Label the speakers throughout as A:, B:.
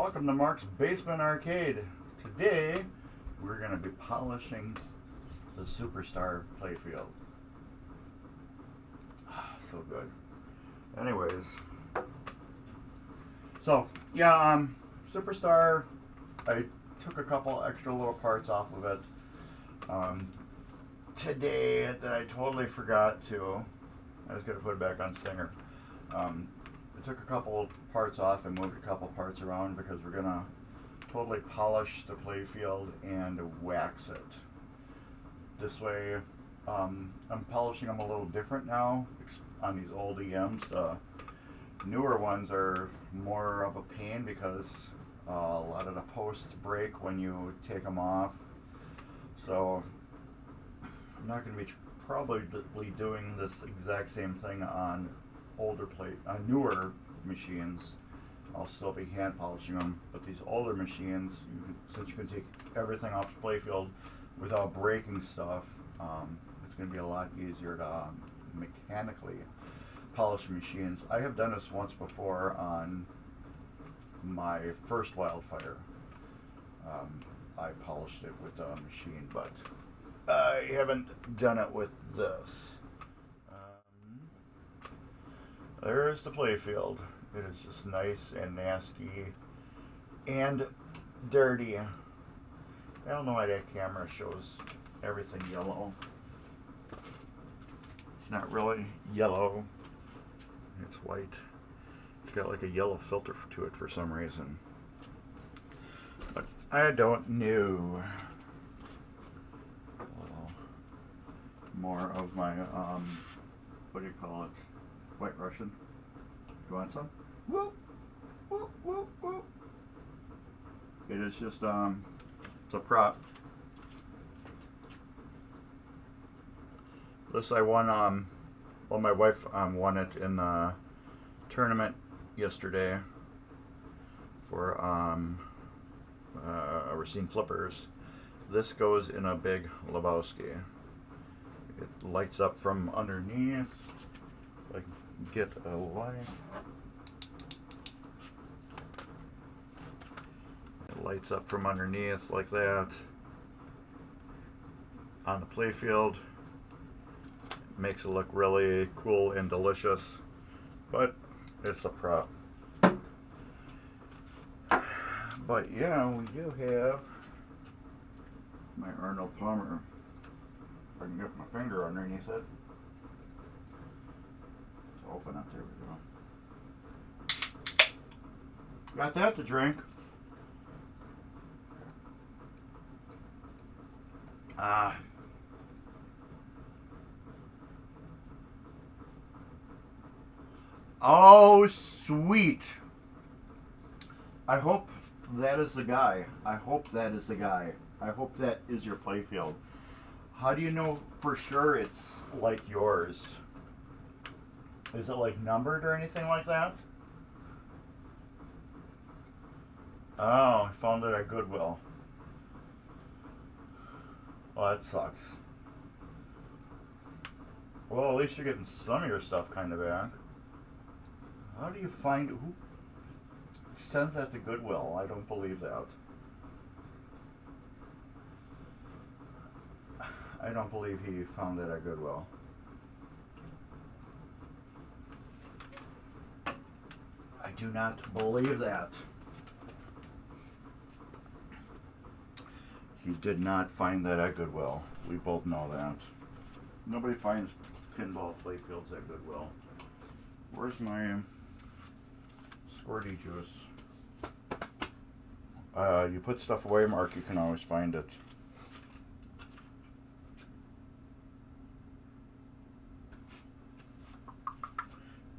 A: Welcome to Mark's Basement Arcade. Today, we're going to be polishing the Superstar Playfield. So good. Anyways, so yeah, Superstar, I took a couple extra little parts off of it today that I totally forgot to. I was going to put it back on Stinger. I took a couple parts off and moved a couple parts around because we're going to totally polish the playfield and wax it. This way, I'm polishing them a little different now on these old EMs. The newer ones are more of a pain because a lot of the posts break when you take them off. So I'm not going to be probably doing this exact same thing on newer machines. I'll still be hand polishing them, but these older machines, since you can take everything off the playfield without breaking stuff, it's going to be a lot easier to mechanically polish machines. I have done this once before on my first Wildfire. I polished it with a machine, but I haven't done it with this. There's the playfield. It is just nice and nasty and dirty. I don't know why that camera shows everything yellow. It's not really yellow. It's white. It's got like a yellow filter to it for some reason. But I don't know. A little more of my, what do you call it? White Russian. You want some? Whoop, whoop, whoop, whoop. It is just, it's a prop. This I won, well, my wife won it in a tournament yesterday for Racine Flippers. This goes in a big Lebowski. It lights up from underneath. Like, get a light. It lights up from underneath like that on the playfield. Makes it look really cool and delicious, but it's a prop. But yeah, we do have my Arnold Palmer. If I can get my finger underneath it. Open up, there we go. Got that to drink. Oh, sweet. I hope that is the guy. I hope that is the guy. I hope that is your playfield. How do you know for sure it's like yours? Is it like numbered or anything like that? Oh, I found it at Goodwill. Well, that sucks. Well, at least you're getting some of your stuff kind of back. How do you find who sends that to Goodwill? I don't believe that. I don't believe he found it at Goodwill. I do not believe that. He did not find that at Goodwill. We both know that. Nobody finds pinball playfields at Goodwill. Where's my squirty juice? You put stuff away, Mark, you can always find it.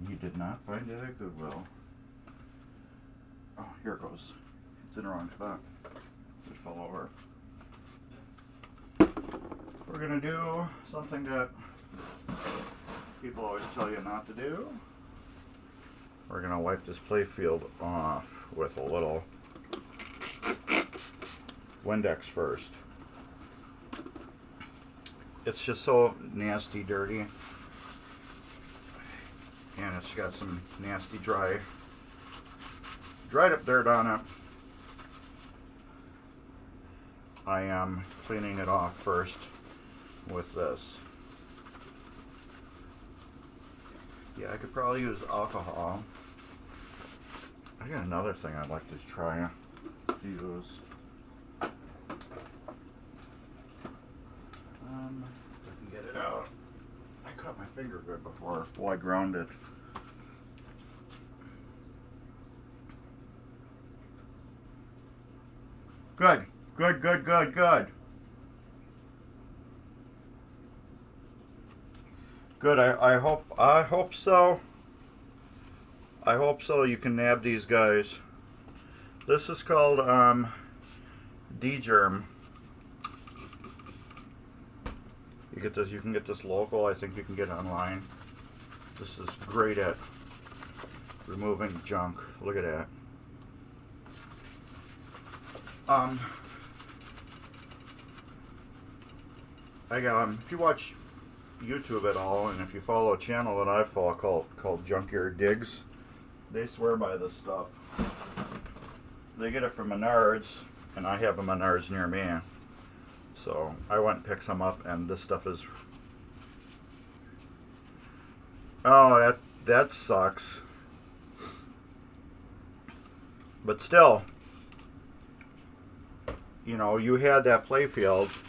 A: He did not find it at Goodwill. Oh, here it goes. It's in the wrong spot. It fell over. We're going to do something that people always tell you not to do. We're going to wipe this playfield off with a little Windex first. It's just so nasty dirty. And it's got some nasty dried up dirt on it. I am cleaning it off first with this. Yeah, I could probably use alcohol. I got another thing I'd like to try to use. If I can get it out. I cut my finger good before. Well, I ground it. Good. Good, good, good, good. Good. I hope so. I hope so. You can nab these guys. This is called D-Germ. You get this. You can get this local. I think you can get it online. This is great at removing junk. Look at that. If you watch YouTube at all, and if you follow a channel that I follow called Junkyard Digs, they swear by this stuff. They get it from Menards, and I have a Menards near me. So I went and picked some up, and this stuff is... Oh, that sucks. But still, you know, you had that Playfield,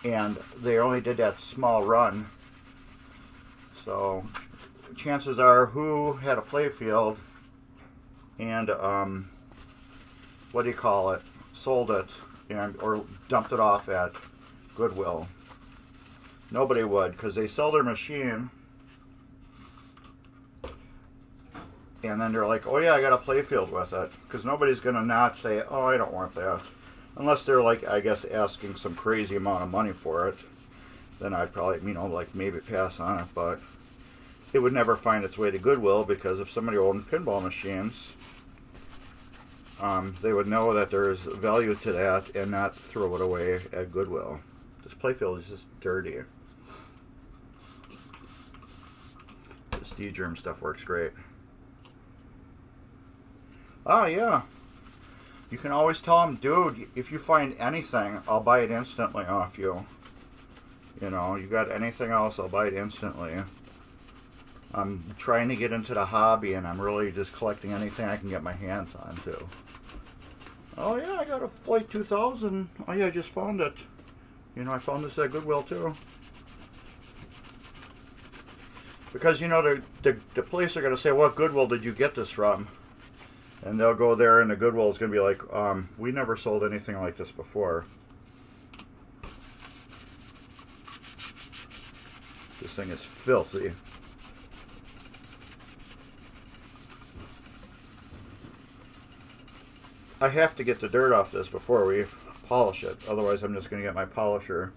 A: and they only did that small run. So chances are, who had a Playfield and what do you call it? Sold it or dumped it off at Goodwill? Nobody would, because they sell their machine, and then they're like, oh yeah, I got a Playfield with it, because nobody's gonna not say, oh, I don't want that, unless they're like, I guess, asking some crazy amount of money for it. Then I'd probably, you know, like maybe pass on it, but it would never find its way to Goodwill, because if somebody owned pinball machines, they would know that there's value to that and not throw it away at Goodwill. This Playfield is just dirty. This D-Germ stuff works great. Oh yeah. You can always tell them, dude, if you find anything, I'll buy it instantly off you. You know, you got anything else, I'll buy it instantly. I'm trying to get into the hobby, and I'm really just collecting anything I can get my hands on, too. Oh yeah, I got a Flight 2000. Oh yeah, I just found it. You know, I found this at Goodwill, too. Because, you know, the police are going to say, what Goodwill did you get this from? And they'll go there, and the Goodwill is going to be like, we never sold anything like this before. This thing is filthy. I have to get the dirt off this before we polish it. Otherwise, I'm just going to get my polisher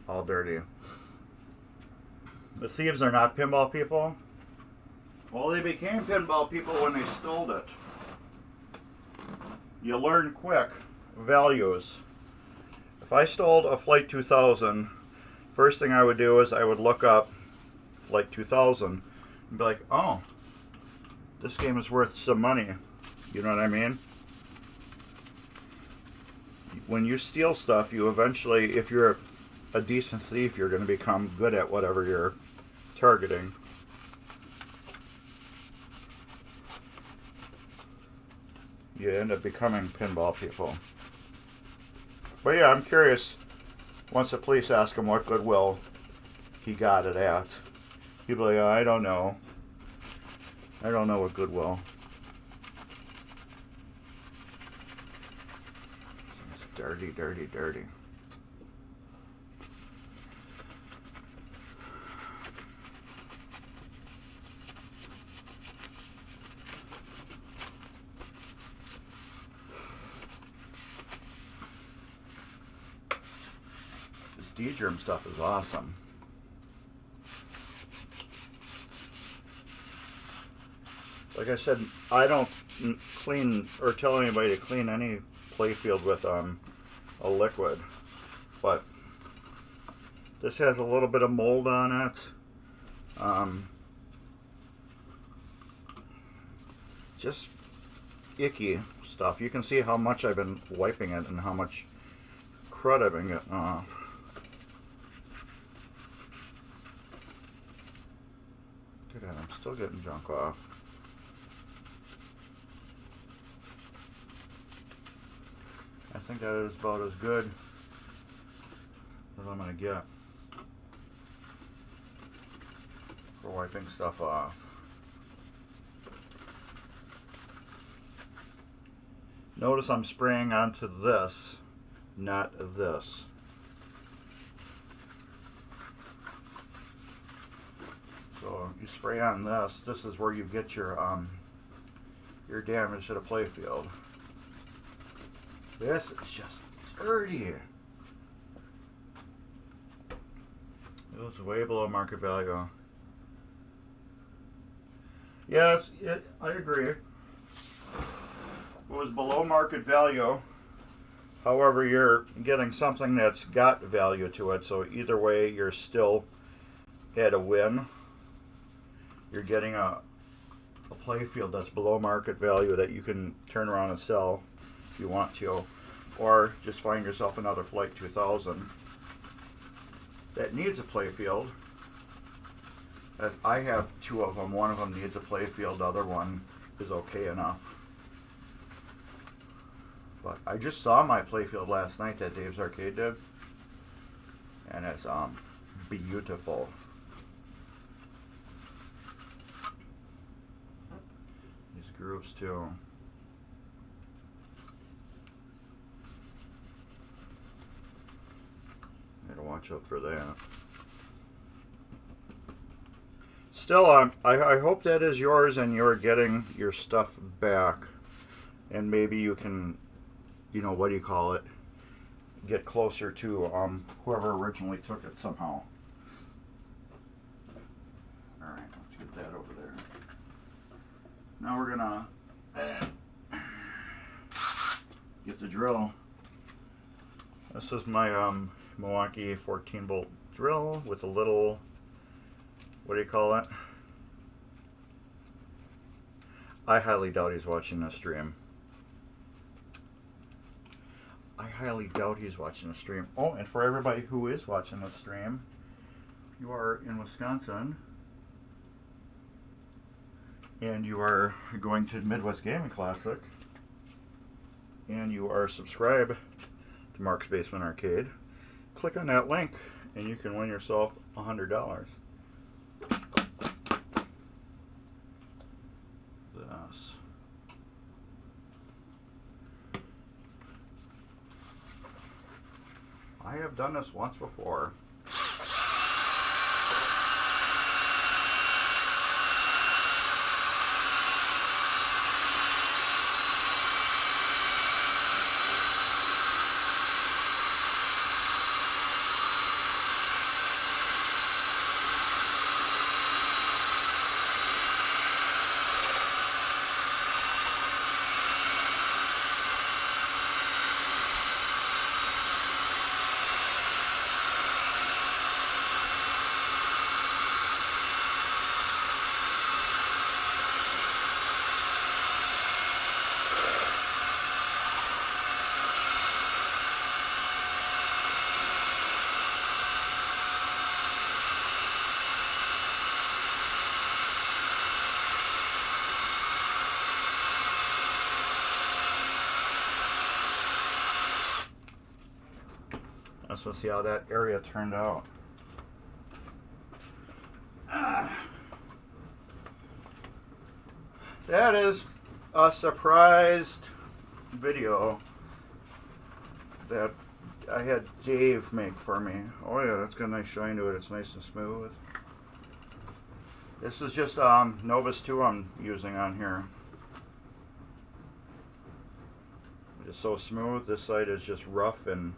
A: all dirty. The thieves are not pinball people. Well, they became pinball people when they stole it. You learn quick values. If I stole a Flight 2000, first thing I would do is I would look up Flight 2000 and be like, oh, this game is worth some money. You know what I mean? When you steal stuff, you eventually, if you're a decent thief, you're going to become good at whatever you're targeting. You end up becoming pinball people. But yeah, I'm curious, once the police ask him what Goodwill he got it at, he'd be like, oh, I don't know. I don't know what Goodwill. It's dirty, dirty, dirty. D-Germ stuff is awesome. Like I said, I don't clean or tell anybody to clean any Playfield with a liquid, but this has a little bit of mold on it. Just icky stuff. You can see how much I've been wiping it and how much crud I've been getting off. Look at that, I'm still getting junk off. I think that is about as good as I'm going to get for wiping stuff off. Notice I'm spraying onto this, not this. So you spray on this. This is where you get your damage to the playfield. This is just dirty. It was way below market value. Yeah, I agree. It was below market value. However, you're getting something that's got value to it. So either way, you're still at a win. You're getting a playfield that's below market value that you can turn around and sell if you want to, or just find yourself another Flight 2000 that needs a playfield. I have two of them. One of them needs a playfield. The other one is okay enough. But I just saw my playfield last night that Dave's Arcade did, and it's beautiful. These grooves too. Gotta watch out for that. Still, I hope that is yours and you're getting your stuff back, and maybe you can, you know, what do you call it, get closer to whoever originally took it somehow. Alright, let's get that over there. Now we're gonna get the drill. This is my Milwaukee 14 volt drill with a little, what do you call it? I highly doubt he's watching this stream. I highly doubt he's watching the stream. Oh, and for everybody who is watching the stream, you are in Wisconsin and you are going to Midwest Gaming Classic and you are subscribed to Mark's Basement Arcade, click on that link and you can win yourself $100. This. I have done this once before. Let's see how that area turned out. That is a surprised video that I had Dave make for me. Oh yeah, that's got a nice shine to it. It's nice and smooth. This is just Novus 2 I'm using on here. It's so smooth. This side is just rough and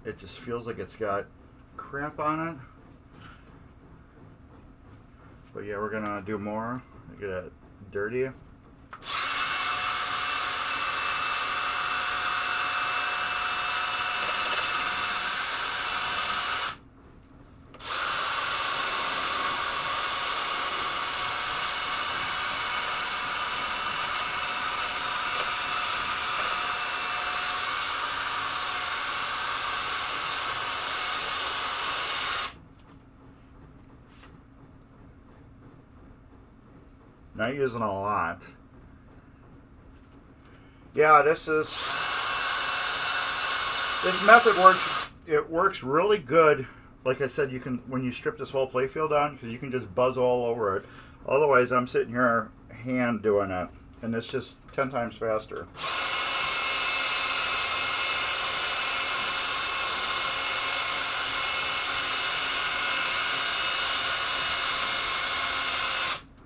A: it just feels like it's got cramp on it. But yeah, we're gonna do more. Look at that dirty. Not using a lot. Yeah, this method works. It works really good. Like I said, you can, when you strip this whole playfield on, because you can just buzz all over it. Otherwise, I'm sitting here hand doing it, and it's just 10 times faster.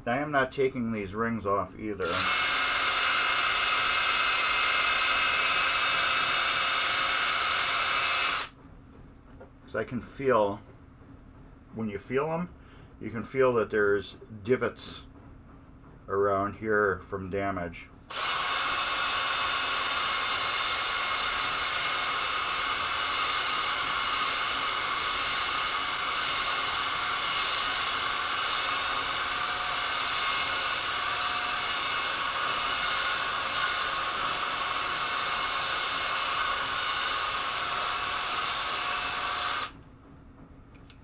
A: I am not taking these rings off either. So I can feel, when you feel them, you can feel that there's divots around here from damage.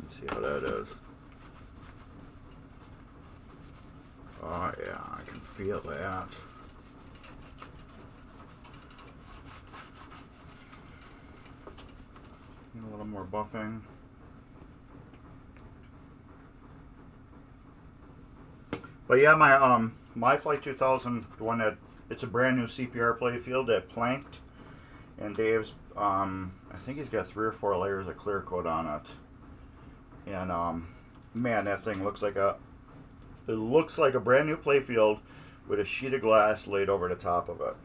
A: See how that is. Oh yeah, I can feel that. Need a little more buffing. But yeah, my Flight 2000, the one that, it's a brand new CPR playfield that planked, and Dave's I think he's got 3 or 4 layers of clear coat on it. And man, that thing looks like a brand new playfield with a sheet of glass laid over the top of it.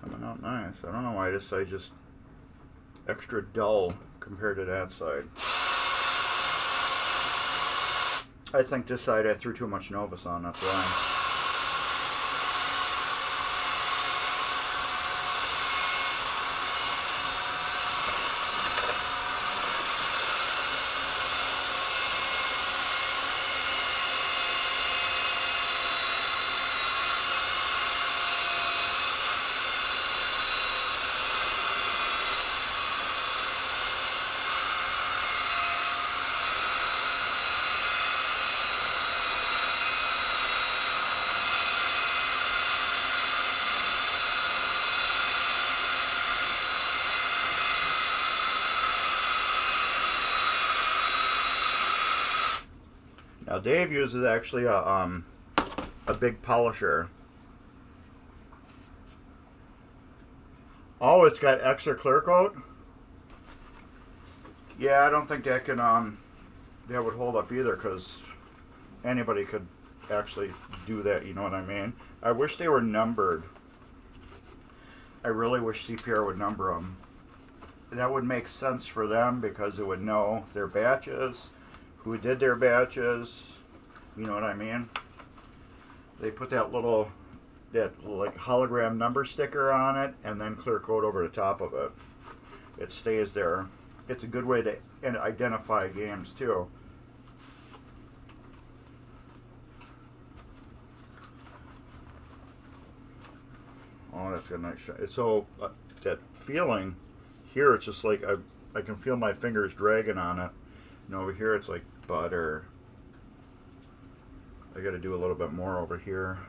A: Coming out nice. I don't know why this side just extra dull compared to that side. I think this side I threw too much Novus on, that's why. Now Dave uses actually a big polisher. Oh, it's got extra clear coat? Yeah, I don't think that can that would hold up either, because anybody could actually do that, you know what I mean? I wish they were numbered. I really wish CPR would number them. That would make sense for them, because it would know their batches, who did their batches, you know what I mean? They put that little like hologram number sticker on it, and then clear coat over the top of it. It stays there. It's a good way to identify games too. Oh, that's got a nice shot. It's so that feeling here, it's just like I can feel my fingers dragging on it. And over here, it's like butter. I got to do a little bit more over here.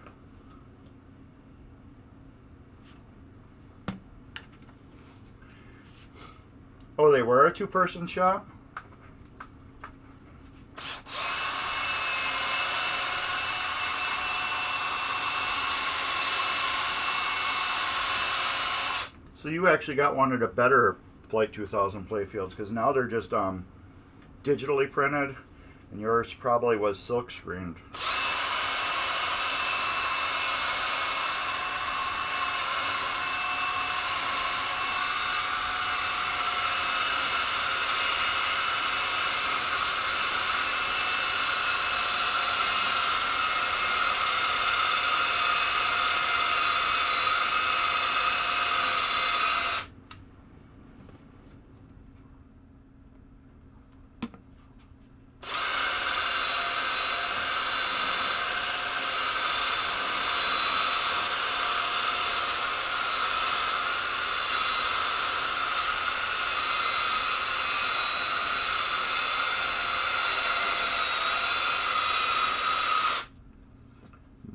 A: Oh, they were a 2-person shop? So you actually got one of the better Flight 2000 playfields, because now they're just digitally printed, and yours probably was silk screened.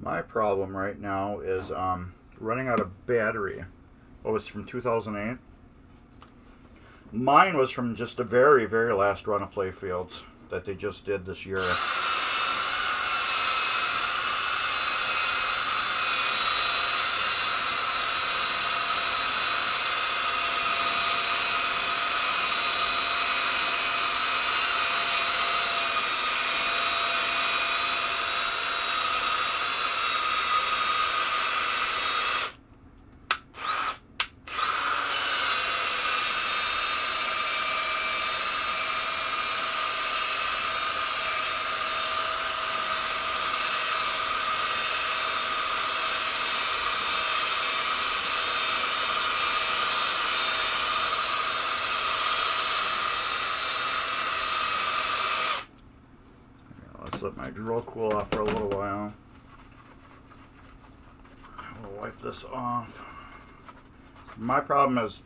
A: My problem right now is running out of battery. Oh, it's from 2008. Mine was from just the very, very last run of Playfields that they just did this year. Let my drill cool off for a little while. I'll wipe this off. My problem is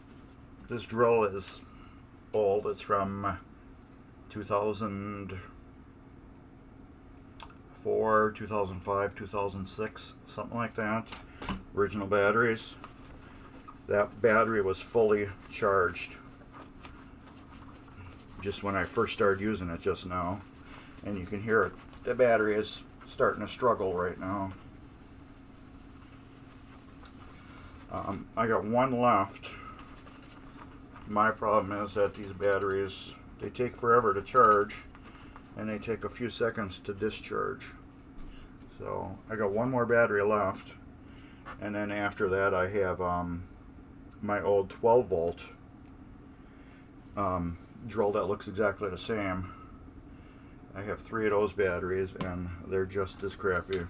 A: this drill is old. It's from 2004, 2005, 2006, something like that. Original batteries. That battery was fully charged just when I first started using it just now. And you can hear it. The battery is starting to struggle right now. I got one left. My problem is that these batteries, they take forever to charge and they take a few seconds to discharge. So I got one more battery left, and then after that I have my old 12 volt drill that looks exactly the same. I have 3 of those batteries, and they're just as crappy.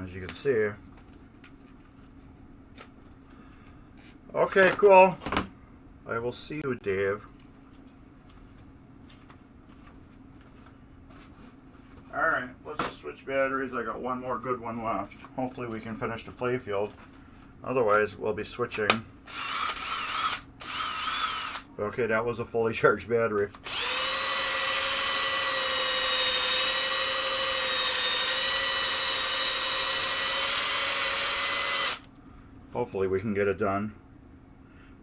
A: As you can see. Okay, cool. I will see you, Dave. Alright, let's switch batteries. I got one more good one left. Hopefully we can finish the Playfield. Otherwise, we'll be switching. Okay, that was a fully charged battery. Hopefully we can get it done.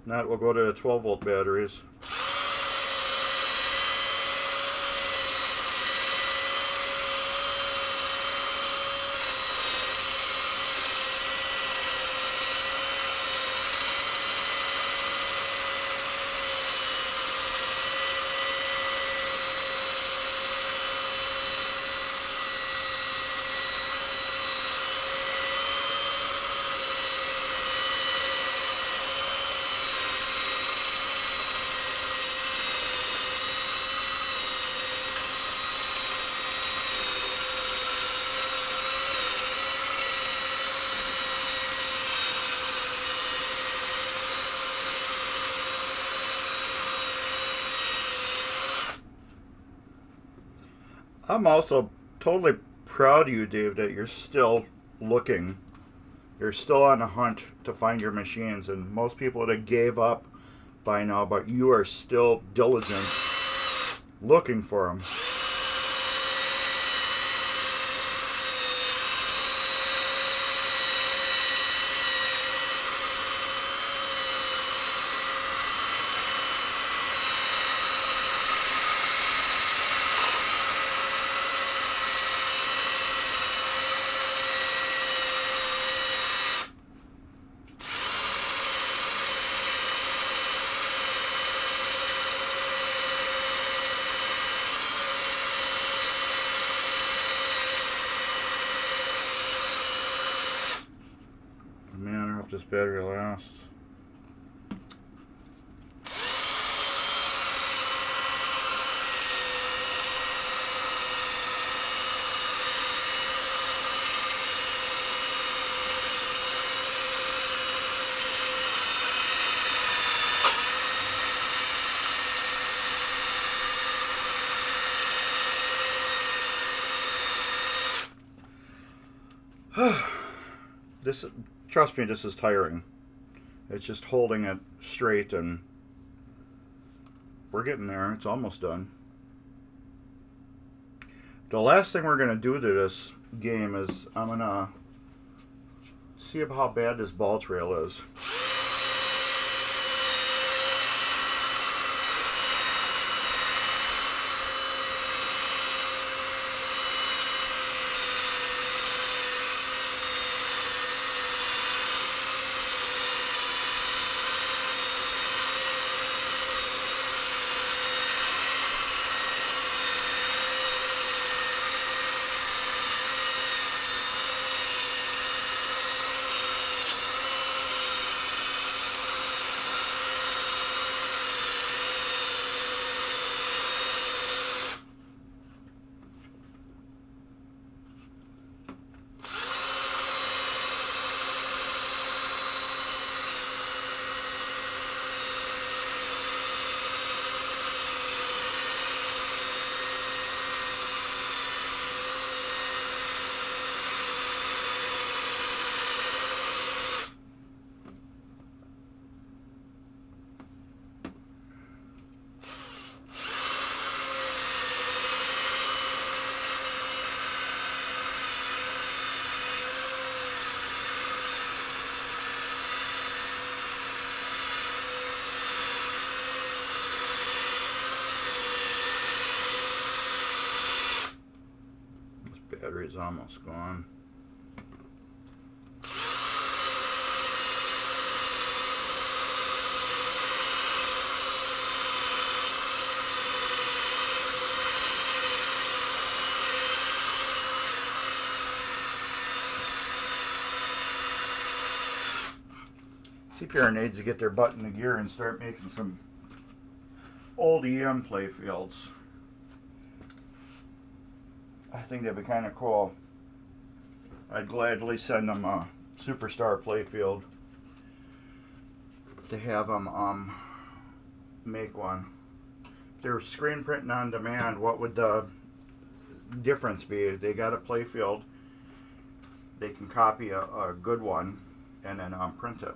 A: If not, we'll go to 12 volt batteries. I'm also totally proud of you, Dave, that you're still looking. You're still on the hunt to find your machines, and most people would have gave up by now, but you are still diligent looking for them. battery lasts. Trust me, this is tiring. It's just holding it straight, and we're getting there. It's almost done. The last thing we're going to do to this game is I'm going to see how bad this ball trail is. Battery's almost gone. CPR needs to get their butt in the gear and start making some old EM Playfields. I think that'd be kind of cool. I'd gladly send them a Superstar Playfield to have them make one. If they're screen printing on demand, what would the difference be? They got a Playfield, they can copy a good one and then print it.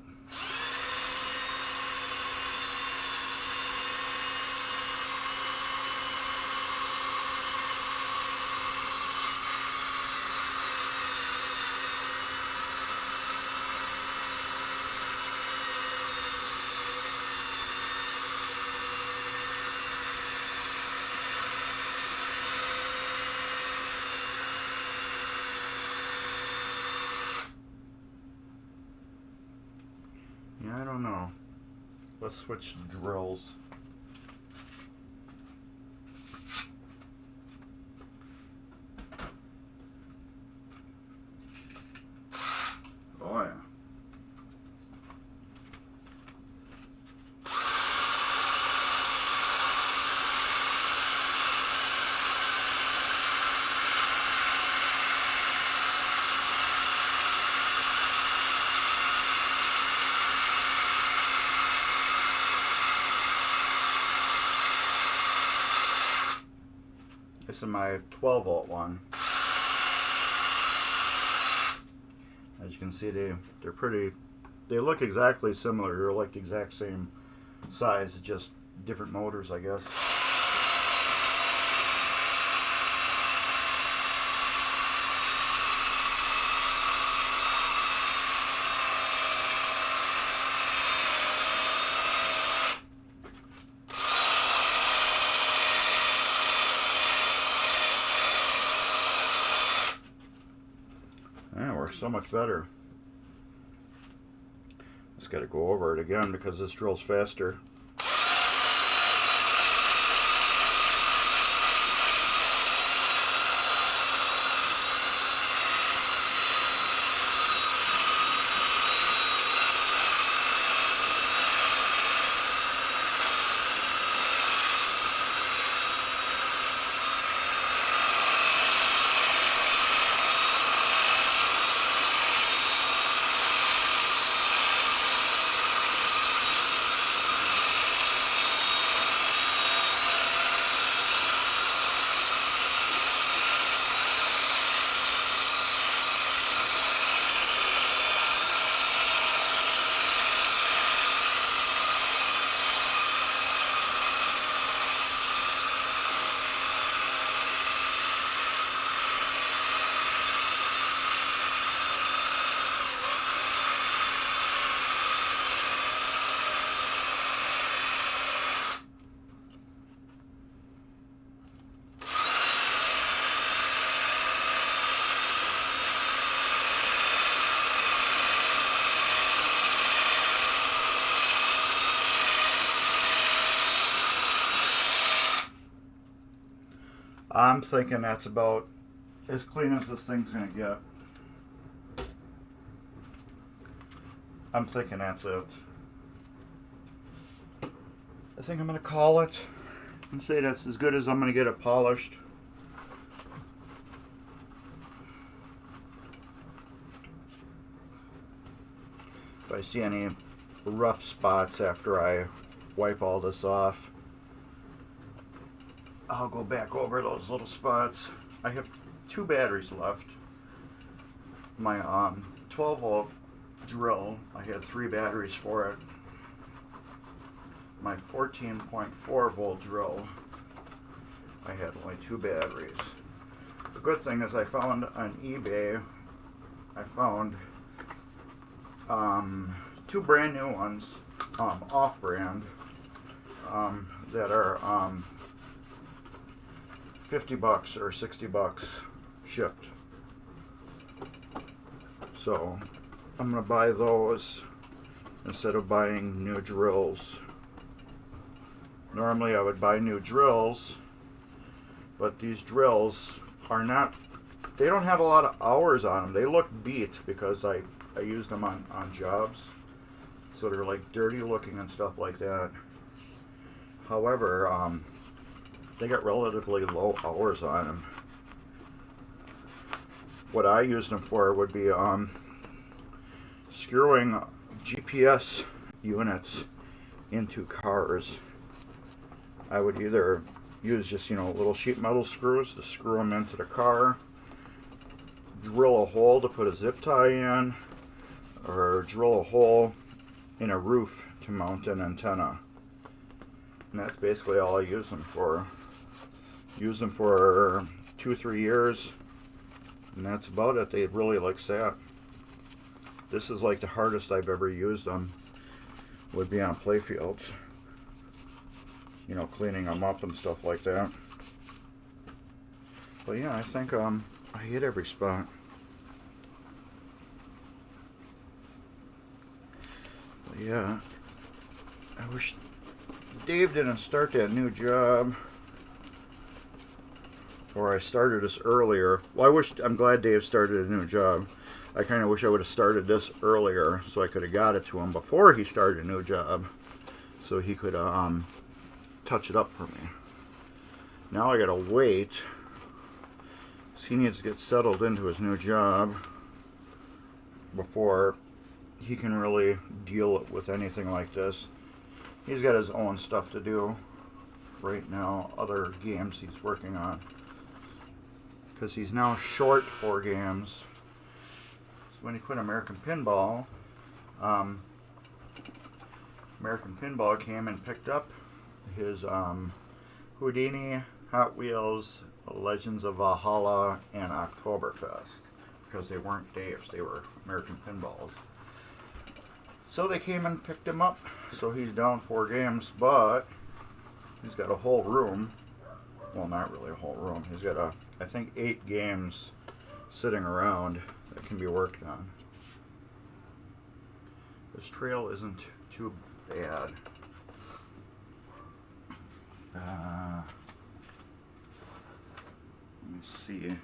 A: I don't know. Let's switch drills. Oh yeah. This is my 12 volt one. As you can see, they're pretty. They look exactly similar. They're like the exact same size, just different motors, I guess. That works so much better. Just got to go over it again because this drill's faster. I'm thinking that's about as clean as this thing's gonna get. I'm thinking that's it. I think I'm gonna call it and say that's as good as I'm gonna get it polished. If I see any rough spots after I wipe all this off, I'll go back over those little spots. I have 2 batteries left. My 12 volt drill, I had 3 batteries for it. My 14.4 volt drill, I had only 2 batteries. The good thing is I found on eBay, I found 2 brand new ones, off-brand, that are $50 or $60 shipped. So I'm gonna buy those instead of buying new drills. Normally I would buy new drills, but these drills are not, they don't have a lot of hours on them. They look beat because I used them on jobs. So they're like dirty looking and stuff like that. However, they got relatively low hours on them. What I used them for would be screwing GPS units into cars. I would either use just, little sheet metal screws to screw them into the car, drill a hole to put a zip tie in, or drill a hole in a roof to mount an antenna. And that's basically all I use them for. Use them for 2-3 years, and that's about it. They really sat. This is like the hardest I've ever used them. Would be on Playfields. Cleaning them up and stuff like that. But yeah, I think I hit every spot. But yeah, I wish Dave didn't start that new job. Or I started this earlier. Well, I'm glad Dave started a new job. I kind of wish I would have started this earlier so I could have got it to him before he started a new job. So he could touch it up for me. Now I gotta wait. So he needs to get settled into his new job before he can really deal with anything like this. He's got his own stuff to do right now, other games he's working on. Because he's now short 4 games. So when he quit American Pinball, American Pinball came and picked up his Houdini, Hot Wheels, Legends of Valhalla, and Oktoberfest. Because they weren't Dave's, they were American Pinballs. So they came and picked him up. So he's down 4 games, but he's got a whole room. Well, not really a whole room. He's got I think 8 games sitting around that can be worked on. This trail isn't too bad. Let me see.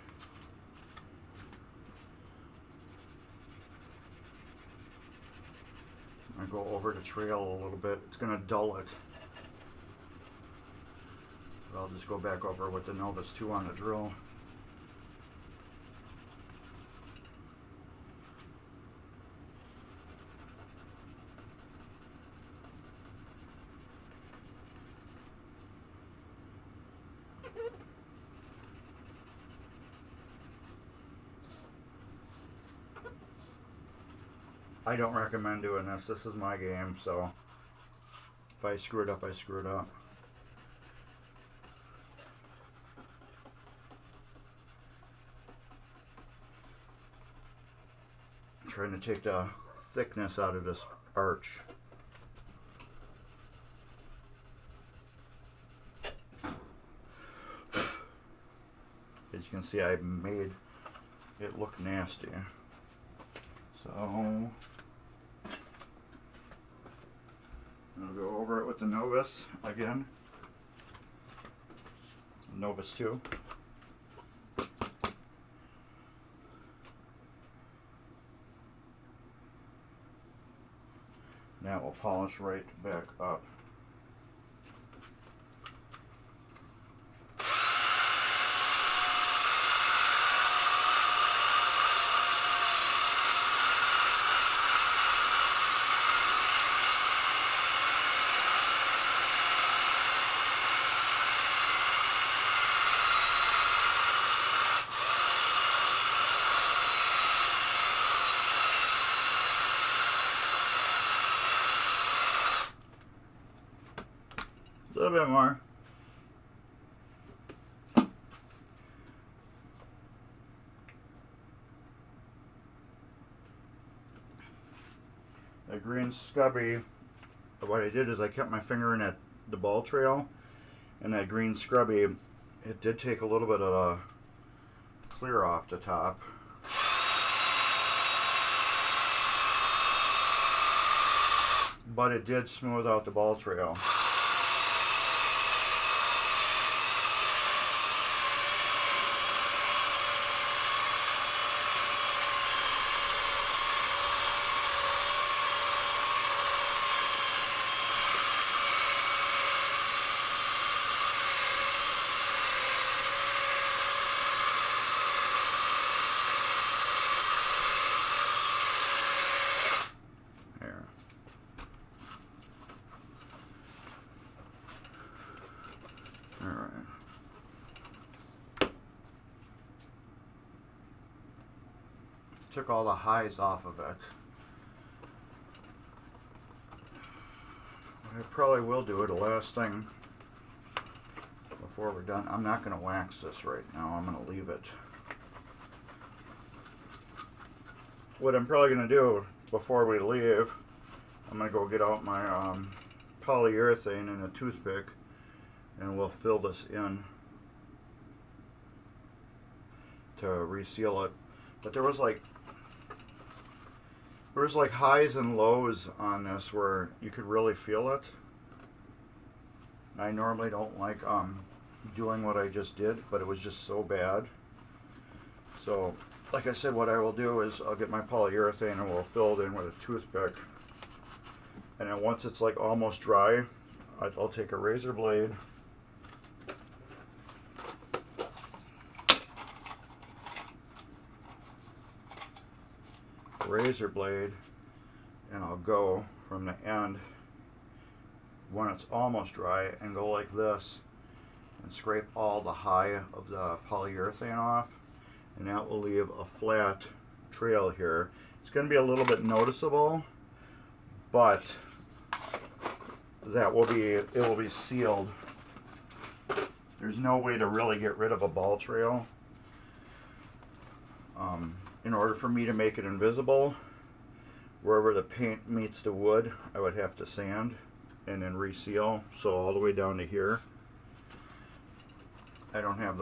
A: I'm going to go over the trail a little bit. It's going to dull it. But I'll just go back over with the Novus 2 on the drill. I don't recommend doing this. This is my game, so if I screw it up, I screw it up. I'm trying to take the thickness out of this arch. As you can see, I made it look nasty. So I'll go over it with the Novus again. Novus 2. polish right back up. A little bit more. The green scrubby, what I did is I kept my finger in the ball trail, and that green scrubby, it did take a little bit of a clear off the top. But it did smooth out the ball trail. Took all the highs off of it. I probably will do it the last thing before we're done. I'm not going to wax this right now. I'm going to leave it. What I'm probably going to do before we leave, I'm going to go get out my polyurethane and a toothpick, and we'll fill this in to reseal it. But there was like highs and lows on this where you could really feel it. I normally don't like doing what I just did, but it was just so bad. So, like I said, what I will do is I'll get my polyurethane and we'll fill it in with a toothpick. And then once it's like almost dry, I'll take a razor blade. And I'll go from the end when it's almost dry and go like this and scrape all the high of the polyurethane off, and that will leave a flat trail here. It's going to be a little bit noticeable, but it will be sealed. There's no way to really get rid of a ball trail. In order for me to make it invisible, wherever the paint meets the wood, I would have to sand and then reseal, so all the way down to here. I don't have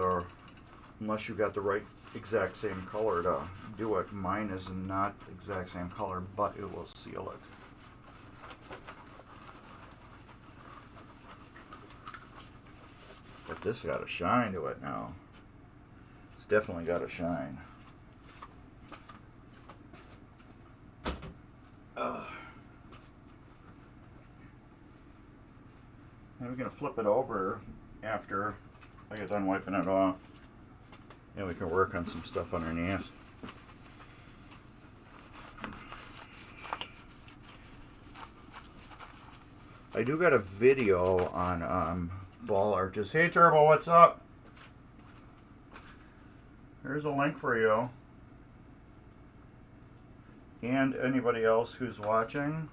A: unless you got the right exact same color to do it. Mine is not exact same color, but it will seal it. But this got a shine to it now. It's definitely got a shine. And we're going to flip it over after I get done wiping it off. And we can work on some stuff underneath. I do got a video on ball arches. Hey Turbo, what's up? There's a link for you. And anybody else who's watching.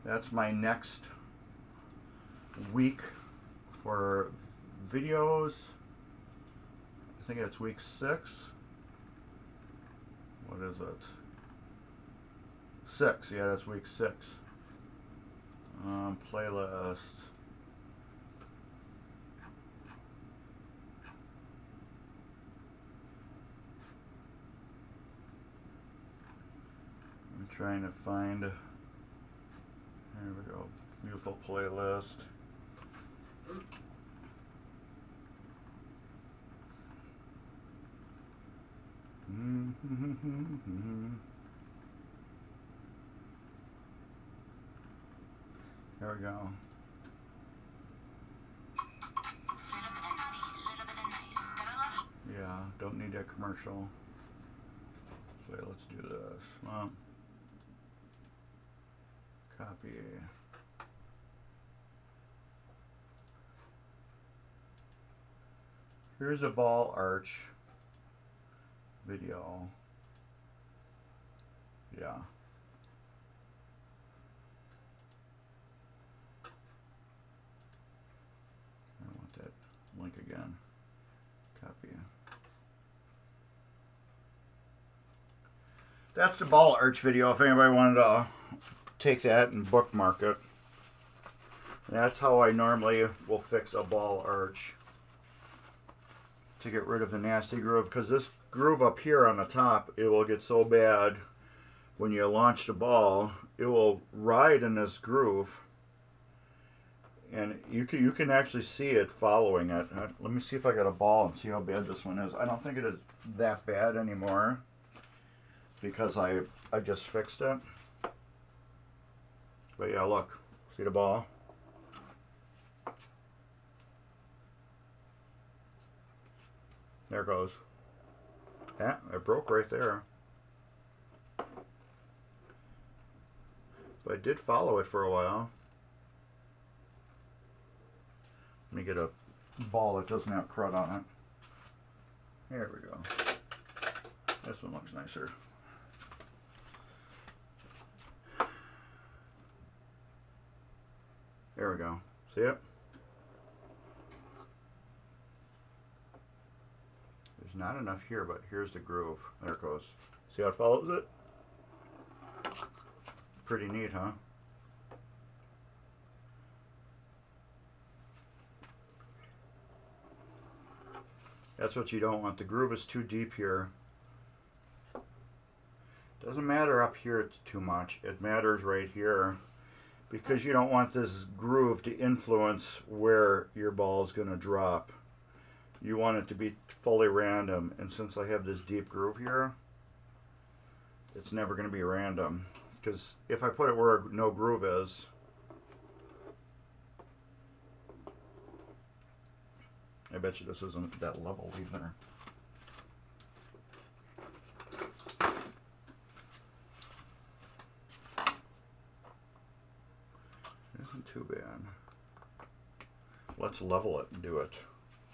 A: That's my next week for videos. I think it's week 6. What is it? 6, yeah, that's week 6. Playlist. I'm trying to find, there we go, beautiful playlist. There we go. Yeah, don't need a commercial. So let's do this. Well, copy. Here's a ball arch video. Yeah. I want that link again. Copy. That's the ball arch video if anybody wanted to take that and bookmark it. That's how I normally will fix a ball arch to get rid of the nasty groove, because this groove up here on the top, it will get so bad when you launch the ball, it will ride in this groove, and you can actually see it following it. Let me see if I got a ball and see how bad this one is. I don't think it is that bad anymore because I just fixed it. But yeah, look, see the ball? There it goes. Yeah, it broke right there. But I did follow it for a while. Let me get a ball that doesn't have crud on it. There we go. This one looks nicer. There we go. See it? There's not enough here, but here's the groove. There it goes. See how it follows it? Pretty neat, huh? That's what you don't want. The groove is too deep here. Doesn't matter up here it's too much. It matters right here because you don't want this groove to influence where your ball is going to drop. You want it to be fully random, and since I have this deep groove here, it's never going to be random, because if I put it where no groove is, I bet you this isn't that level either. Isn't too bad. Let's level it and do it.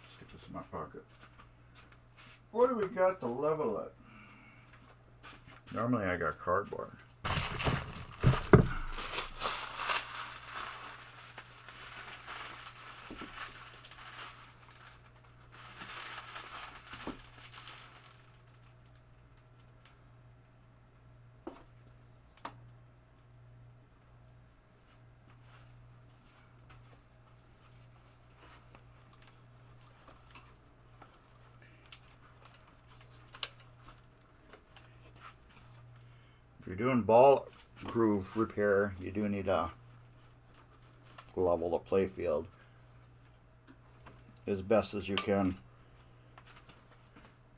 A: Let's get this in my pocket. What do we got to level it? Normally I got cardboard. If you're doing ball groove repair, you do need to level the playfield as best as you can.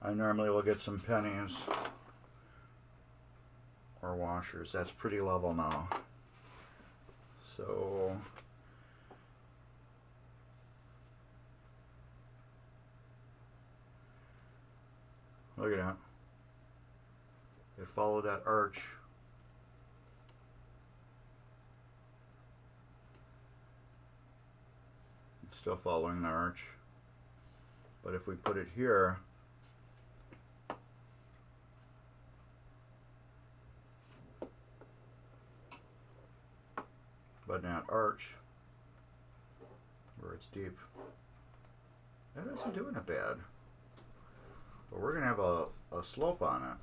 A: I normally will get some pennies or washers. That's pretty level now. So look at that. It followed that arch. It's still following the arch. But if we put it here, but not arch, where it's deep, that isn't doing it bad. But we're going to have a slope on it.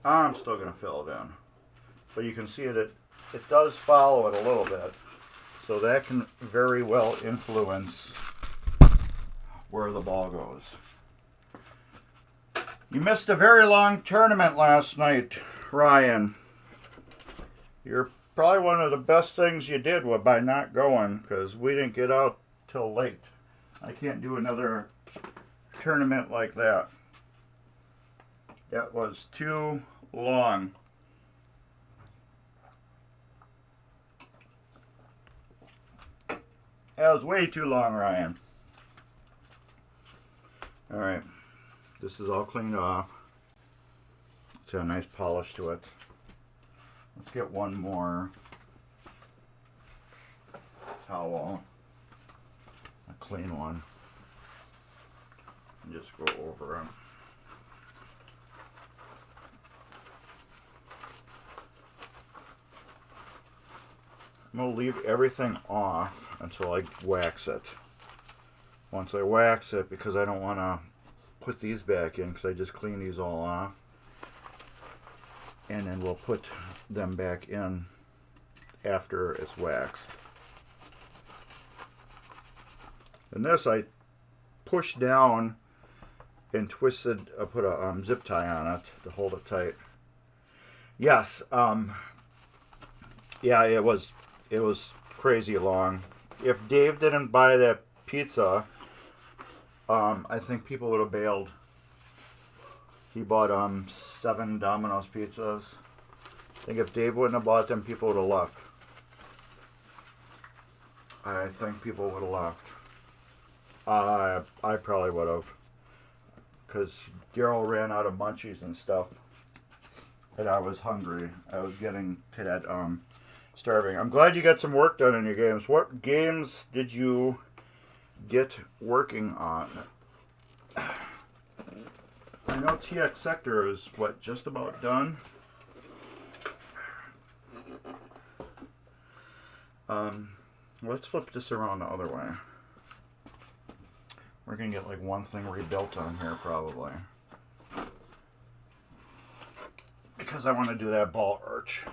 A: I'm still going to fill it in. But you can see it does follow it a little bit. So that can very well influence where the ball goes. You missed a very long tournament last night, Ryan. You're probably one of the best things you did by not going, because we didn't get out till late. I can't do another tournament like that. That was too long. That was way too long, Ryan. Alright, this is all cleaned off. It's got a nice polish to it. Let's get one more towel, a clean one, and just go over them. I'm going to leave everything off until I wax it. Once I wax it, because I don't want to put these back in, because I just cleaned these all off. And then we'll put them back in after it's waxed. And this I pushed down and twisted, I put a zip tie on it to hold it tight. Yes, yeah, it was crazy long. If Dave didn't buy that pizza, I think people would have bailed. He bought 7 Domino's pizzas. I think if Dave wouldn't have bought them, people would have left. I think people would have left. I probably would have. Because Daryl ran out of munchies and stuff. And I was hungry. I was getting to that starving. I'm glad you got some work done in your games. What games did you get working on? I know TX Sector is, what, just about done? Let's flip this around the other way. We're going to get like one thing rebuilt on here probably. Because I want to do that ball arch.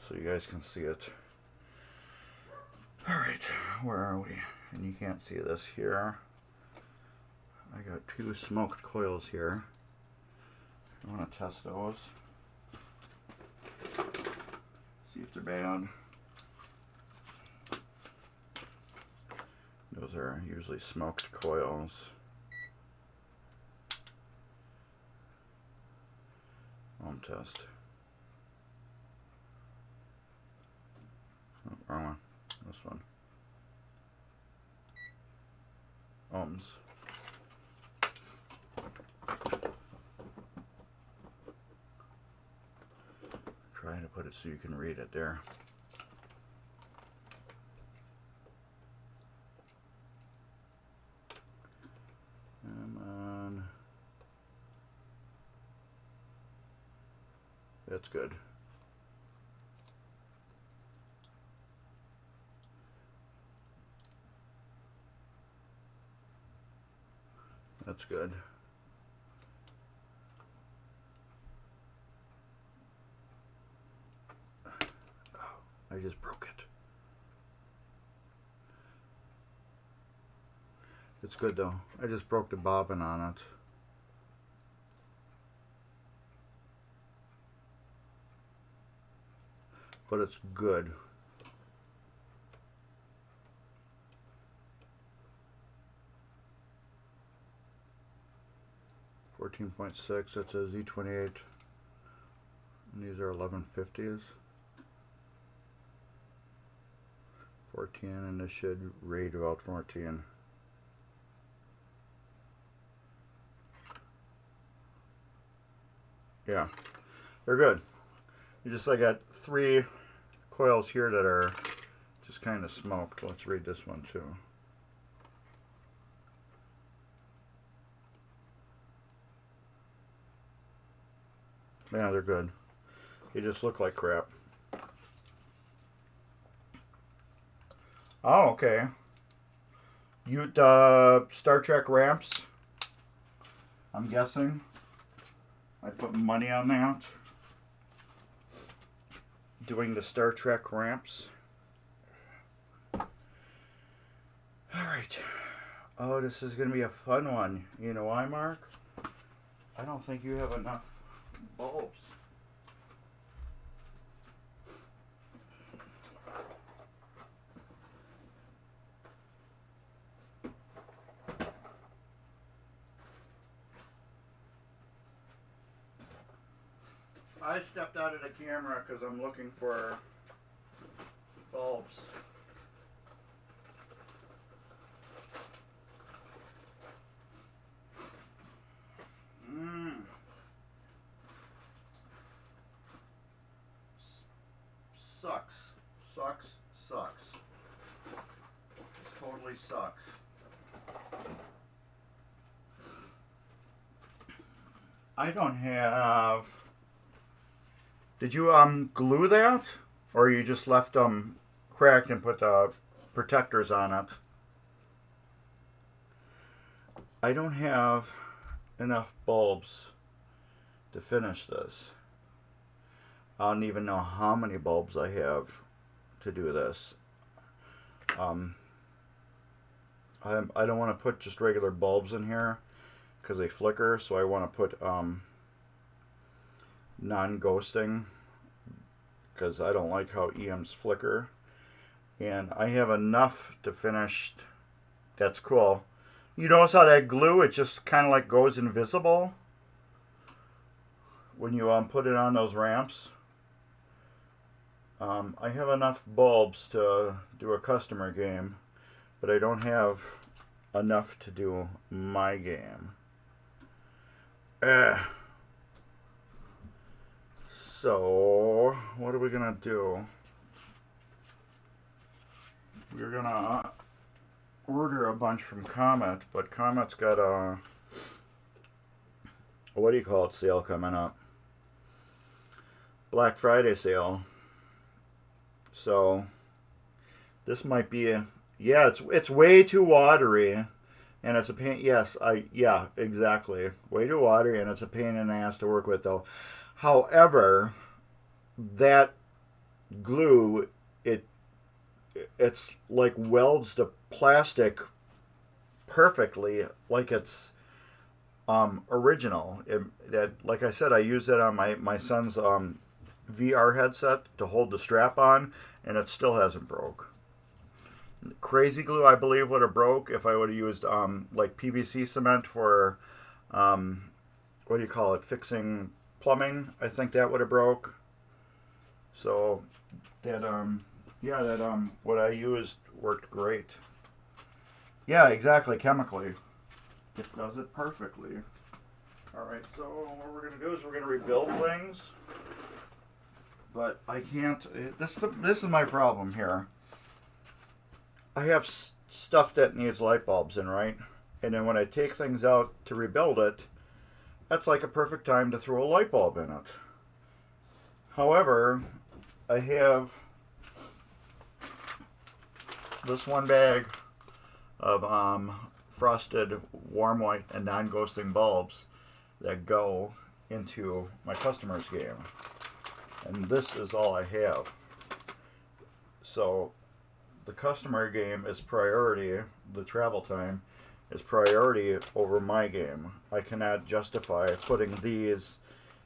A: So you guys can see it. Alright, where are we? And you can't see this here. I got 2 smoked coils here. I want to test those. See if they're bad. Those are usually smoked coils. Test. Oh, wrong one. This one. Ohms. Trying to put it so you can read it there. Come on. That's good. That's good. I just broke it. It's good though. I just broke the bobbin on it. But it's good. .6, that's a Z28. And these are 1150s. 14, and this should read about 14. Yeah, they're good. I got 3 coils here that are just kind of smoked. Let's read this one too. Yeah, they're good. They just look like crap. Oh, okay. Star Trek ramps, I'm guessing. I put money on that. Doing the Star Trek ramps. Alright. Oh, this is going to be a fun one. You know why, Mark? I don't think you have enough bulbs. I stepped out of the camera because I'm looking for bulbs. Sucks. Sucks. This totally sucks. I don't have... Did you glue that? Or you just left them cracked and put the protectors on it? I don't have enough bulbs to finish this. I don't even know how many bulbs I have to do this. I don't want to put just regular bulbs in here because they flicker, so I want to put non-ghosting because I don't like how EMs flicker. And I have enough to finish. That's cool. You notice how that glue, it just kind of like goes invisible when you put it on those ramps. I have enough bulbs to do a customer game, but I don't have enough to do my game. So, what are we going to do? We're going to order a bunch from Comet, but Comet's got a, what do you call it, sale coming up? Black Friday sale. So this might be a, yeah, it's way too watery, and it's a pain. Yes, yeah, exactly, way too watery, and it's a pain in the ass to work with though. However, that glue, it's like welds the plastic perfectly, like it's original. That, like I said, I used it on my son's VR headset to hold the strap on, and it still hasn't broke. Crazy glue, I believe, would have broke if I would have used like PVC cement for what do you call it, fixing plumbing. I think that would have broke. So that yeah, that what I used worked great. Yeah, exactly, chemically. It does it perfectly. Alright, so what we're going to do is we're going to rebuild things. But I can't, this is my problem here. I have stuff that needs light bulbs in, right? And then when I take things out to rebuild it, that's like a perfect time to throw a light bulb in it. However, I have this one bag of frosted warm white and non-ghosting bulbs that go into my customer's game. And this is all I have. So the customer game is priority, the travel time is priority over my game. I cannot justify putting these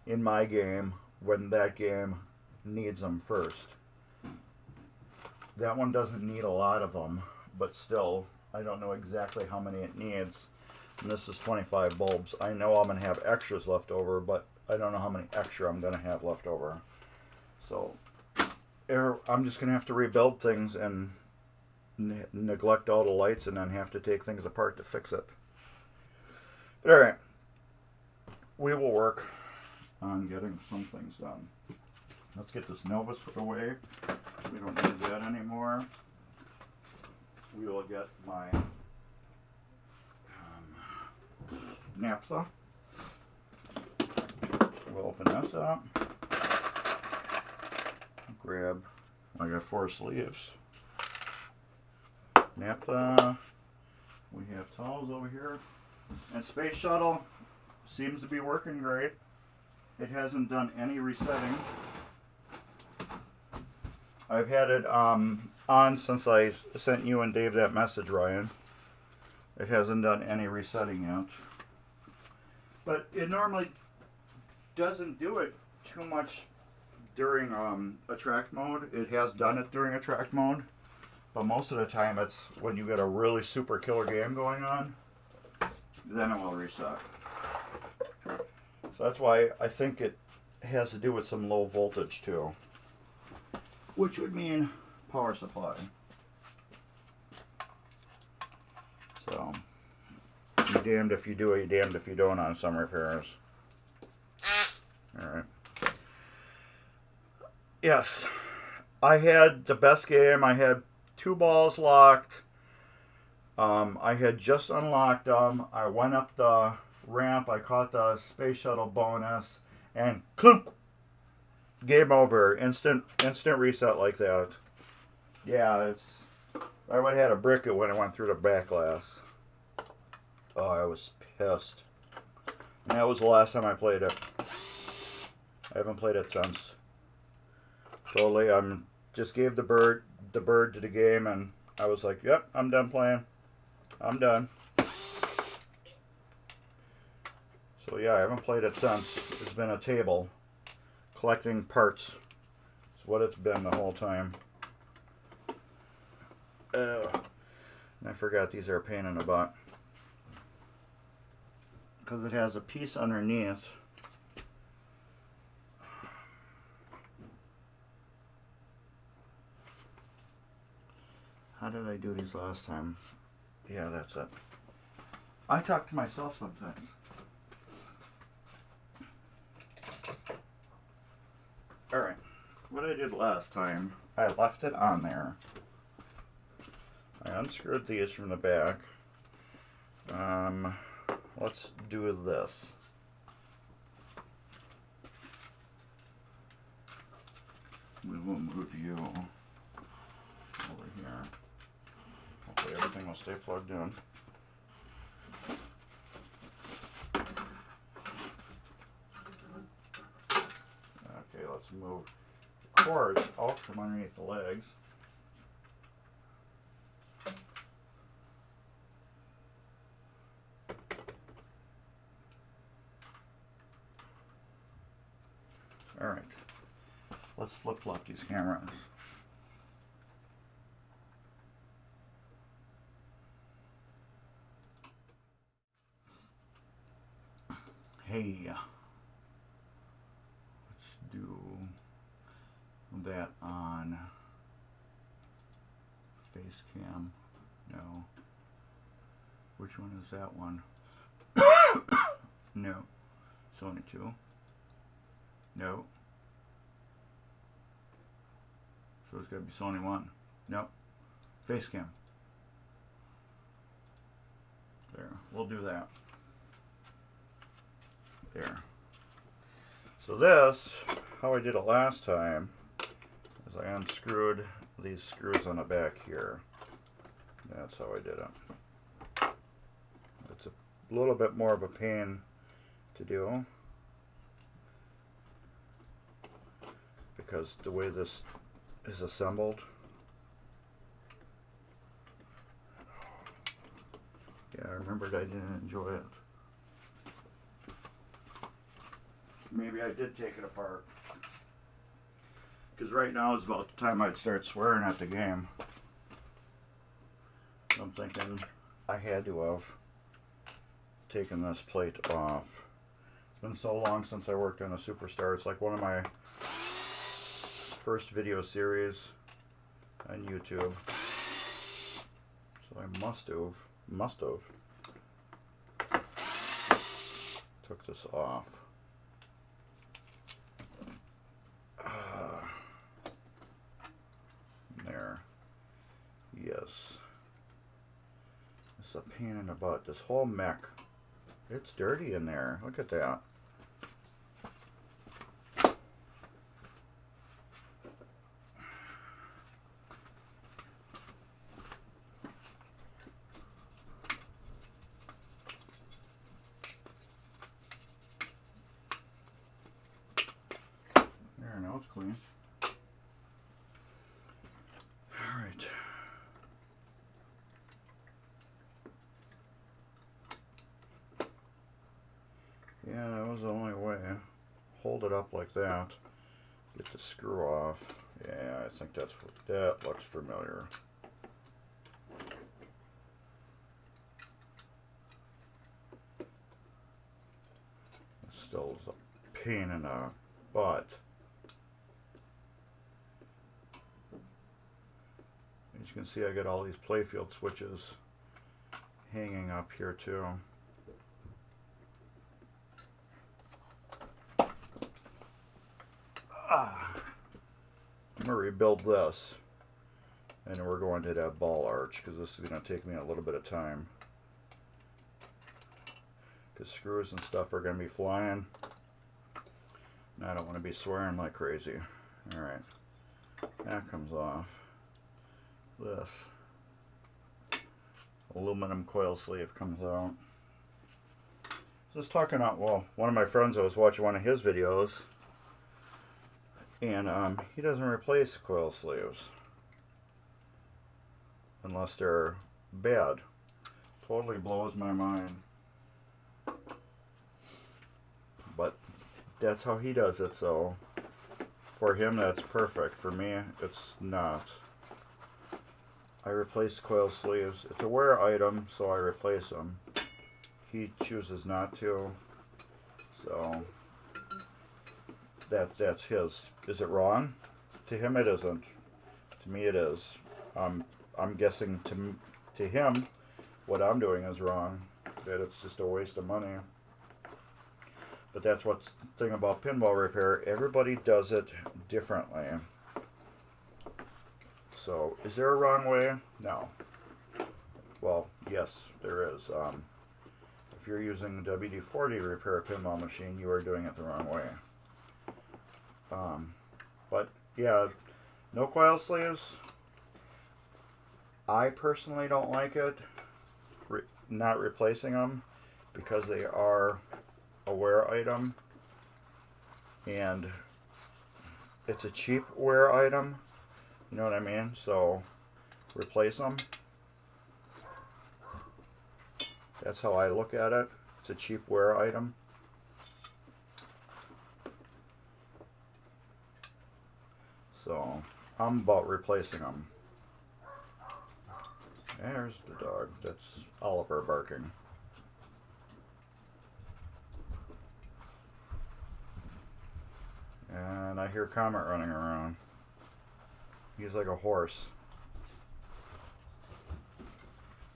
A: in my game when that game needs them first. That one doesn't need a lot of them, but still, I don't know exactly how many it needs. And this is 25 bulbs. I know I'm going to have extras left over, but I don't know how many extra I'm going to have left over. So I'm just going to have to rebuild things and neglect all the lights and then have to take things apart to fix it. But alright, we will work on getting some things done. Let's get this Novus put away. We don't need that anymore. We will get my naphtha. We'll open this up. Grab, I got 4 sleeves. Naphtha. We have towels over here. And Space Shuttle seems to be working great. It hasn't done any resetting. I've had it on since I sent you and Dave that message, Ryan. It hasn't done any resetting yet. But it normally doesn't do it too much during attract mode. It has done it during attract mode, but most of the time it's when you get a really super killer game going on, then it will reset. So that's why I think it has to do with some low voltage too, which would mean power supply. So, you're damned if you do, you're damned if you don't on some repairs. Alright. Yes, I had the best game. I had 2 balls locked. I had just unlocked them. I went up the ramp. I caught the space shuttle bonus. And clunk! Game over. Instant reset like that. Yeah, I would have had a brick when it went through the back glass. Oh, I was pissed. And that was the last time I played it. I haven't played it since. Totally, just gave the bird to the game, and I was like, yep, I'm done playing. I'm done. So yeah, I haven't played it since. It's been a table collecting parts. It's what it's been the whole time. And I forgot these are a pain in the butt. Because it has a piece underneath. How did I do these last time? Yeah, that's it. I talk to myself sometimes. Alright, what I did last time, I left it on there. I unscrewed these from the back. Let's do this. We will move you over here. Hopefully everything will stay plugged in. Okay, let's move the cords out from underneath the legs. Alright, let's flip-flop these cameras. Hey, let's do that on face cam. No. Which one is that one? No. Sony 2. No. So it's got to be Sony 1. Nope. Face cam. There. We'll do that. There. So this, how I did it last time, is I unscrewed these screws on the back here. That's how I did it. It's a little bit more of a pain to do, because the way this is assembled. Yeah, I remembered I didn't enjoy it. Maybe I did take it apart. Because right now is about the time I'd start swearing at the game. I'm thinking I had to have taken this plate off. It's been so long since I worked on a Superstar. It's like one of my first video series on YouTube. So I must have took this off. There. Yes. It's a pain in the butt. This whole mech. It's dirty in there. Look at that. There, now it's clean. Alright. Yeah, that was the only way. Hold it up like that. Get the screw off. Yeah, I think that's what that looks familiar. It still is a pain in the but as you can see, I got all these Playfield switches hanging up here too. I'm going to rebuild this, and we're going to that ball arch because this is going to take me a little bit of time, because screws and stuff are going to be flying, and I don't want to be swearing like crazy. Alright, that comes off. This aluminum coil sleeve comes out. Just talking about, well, one of my friends, I was watching one of his videos, and he doesn't replace coil sleeves unless they're bad. Totally blows my mind. But that's how he does it, so for him that's perfect. For me, it's not. I replace coil sleeves. It's a wear item, so I replace them. He chooses not to, so that's his. Is it wrong? To him it isn't. To me it is. I'm guessing to him what I'm doing is wrong, that it's just a waste of money. But that's what's the thing about pinball repair. Everybody does it differently. So, is there a wrong way? No. Well, yes, there is. If you're using the WD-40 to repair a pinball machine, you are doing it the wrong way. But, yeah, no coil sleeves. I personally don't like it, not replacing them, because they are a wear item, and it's a cheap wear item. You know what I mean? So replace them. That's how I look at it. It's a cheap wear item. So I'm about replacing them. There's the dog. That's Oliver barking. And I hear Comet running around. He's like a horse.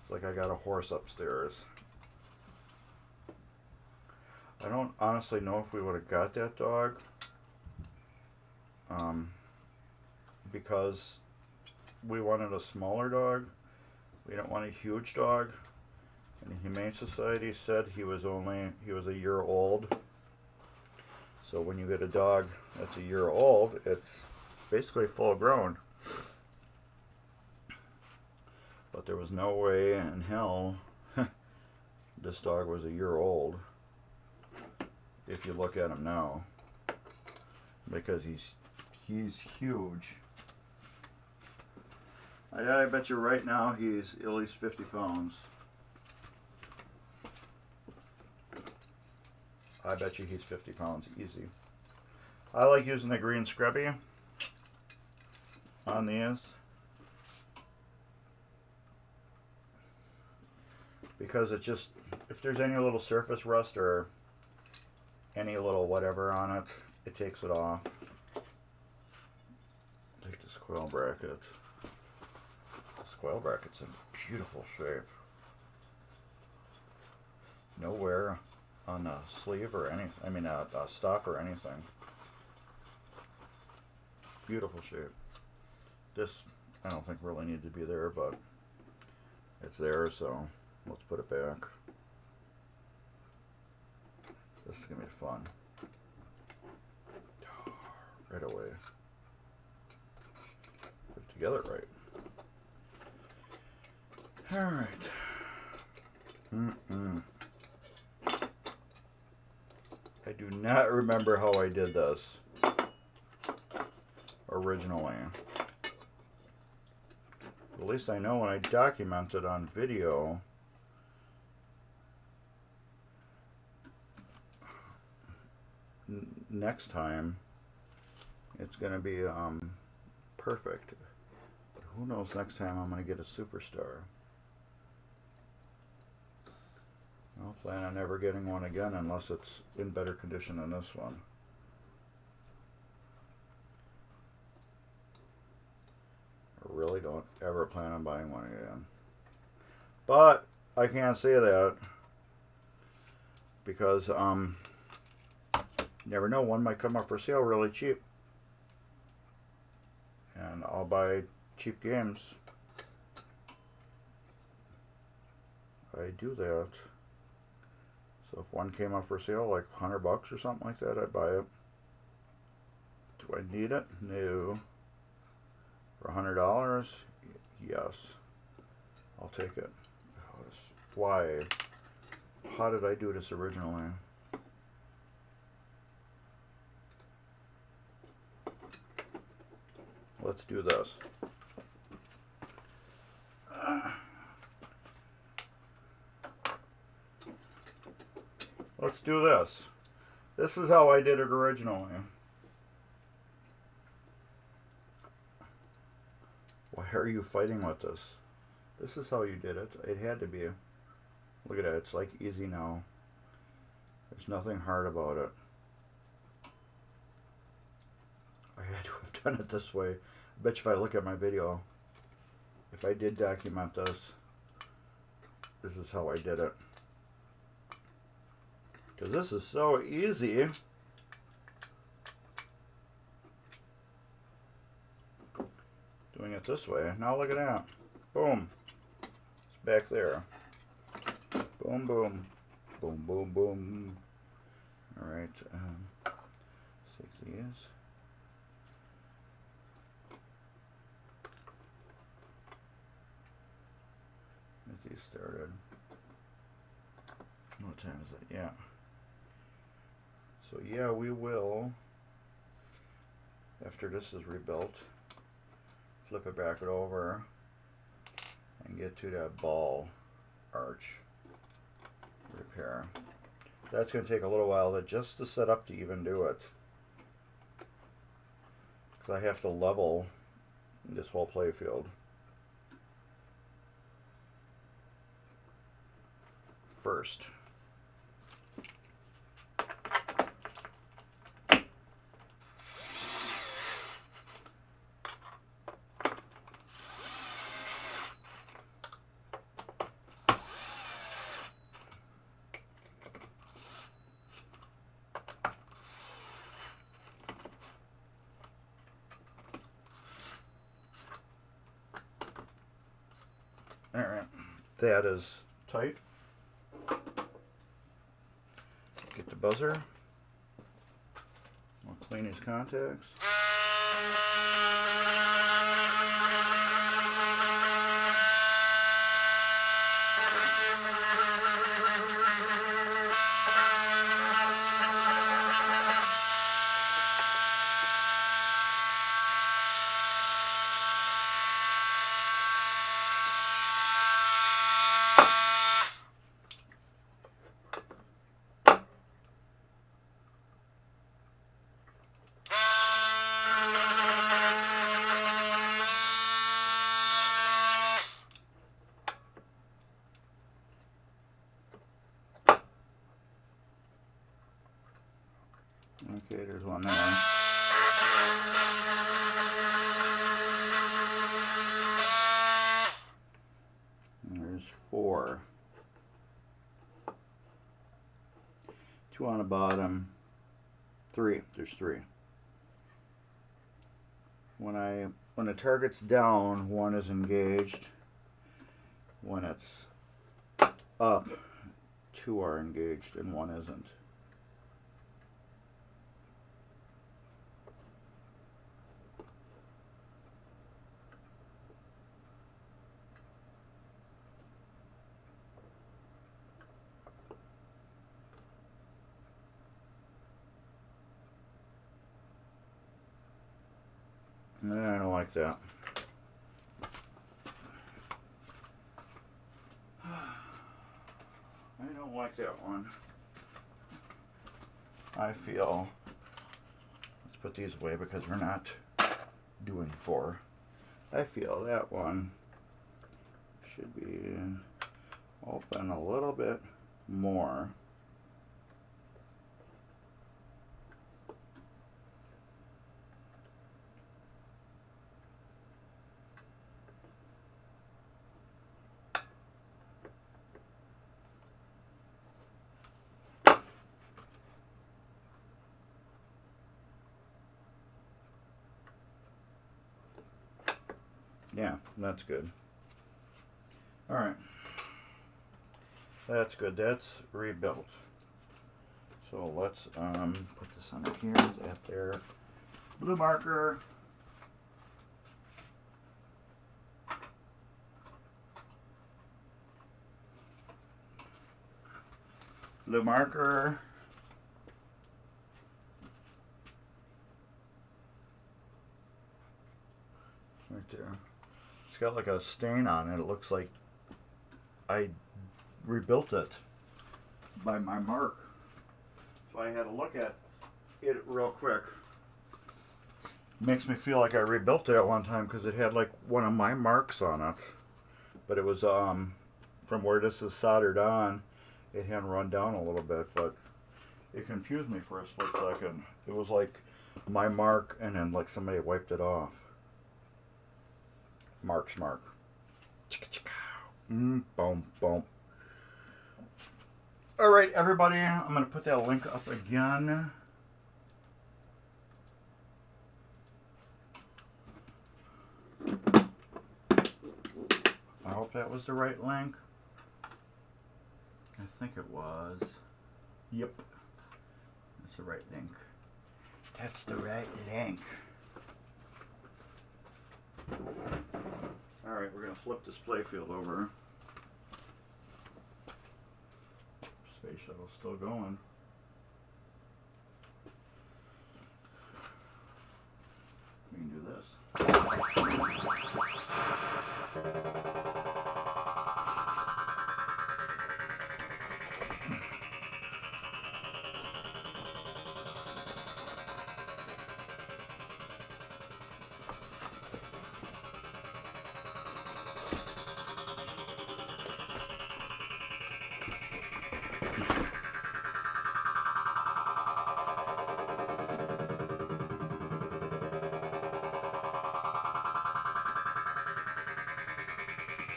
A: It's like I got a horse upstairs. I don't honestly know if we would have got that dog. Because we wanted a smaller dog. We don't want a huge dog. And the Humane Society said he was a year old. So when you get a dog that's a year old, it's basically full grown. But there was no way in hell this dog was a year old, if you look at him now, because he's huge. I bet you right now he's at least 50 pounds. I bet you he's 50 pounds easy. I like using the green scrubby on these because it just, if there's any little surface rust or any little whatever on it, it takes it off. Take this coil bracket. This coil bracket's in beautiful shape. No wear on a sleeve or anything. I mean, a stop or anything. Beautiful shape. This, I don't think really needs to be there, but it's there, so let's put it back. This is going to be fun. Right away. Put it together right. Alright. I do not remember how I did this originally. At least I know when I documented on video, next time it's going to be perfect. But who knows, next time I'm going to get a superstar. I'll plan on never getting one again unless it's in better condition than this one. really don't ever plan on buying one again. But I can't say that because never know, one might come up for sale really cheap. And I'll buy cheap games. I do that. So if one came up for sale, like $100 or something like that, I'd buy it. Do I need it? No. For $100? Yes. I'll take it. Why? How did I do this originally? Let's do this. Let's do this. This is how I did it originally. Why are you fighting with this? This is how you did it. It had to be. Look at that. It's like easy now. There's nothing hard about it. I had to have done it this way. I bet you if I look at my video, if I did document this, this is how I did it. Because this is so easy. Doing it this way. Now look at that. Boom. It's back there. Boom, boom. Boom, boom, boom. Alright. Take these. Get these started. What time is it? Yeah. So yeah, we will, after this is rebuilt, flip it back over and get to that ball arch repair. That's going to take a little while just to set up to even do it, because I have to level this whole playfield first. Alright, that is tight. Get the buzzer. We'll clean his contacts. Okay, there's one there. And there's 4. 2 on the bottom. 3. There's 3. When the target's down, 1 is engaged. When it's up, 2 are engaged and 1 isn't. I don't like that. I don't like that one. I feel, let's put these away because we're not doing 4. I feel that one should be open a little bit more. Yeah, that's good. Alright. That's good. That's rebuilt. So let's put this under here. At there. Blue marker. Blue marker. Right there. It's got like a stain on it. It looks like I rebuilt it by my mark. So I had to look at it real quick. Makes me feel like I rebuilt it at one time because it had like one of my marks on it. But it was from where this is soldered on, it hadn't run down a little bit, but it confused me for a split second. It was like my mark and then like somebody wiped it off. Mark's mark. Boom, boom. Alright, everybody, I'm going to put that link up again. I hope that was the right link. I think it was. Yep. That's the right link. That's the right link. Alright, we're going to flip this Playfield over. Space shuttle's still going. We can do this.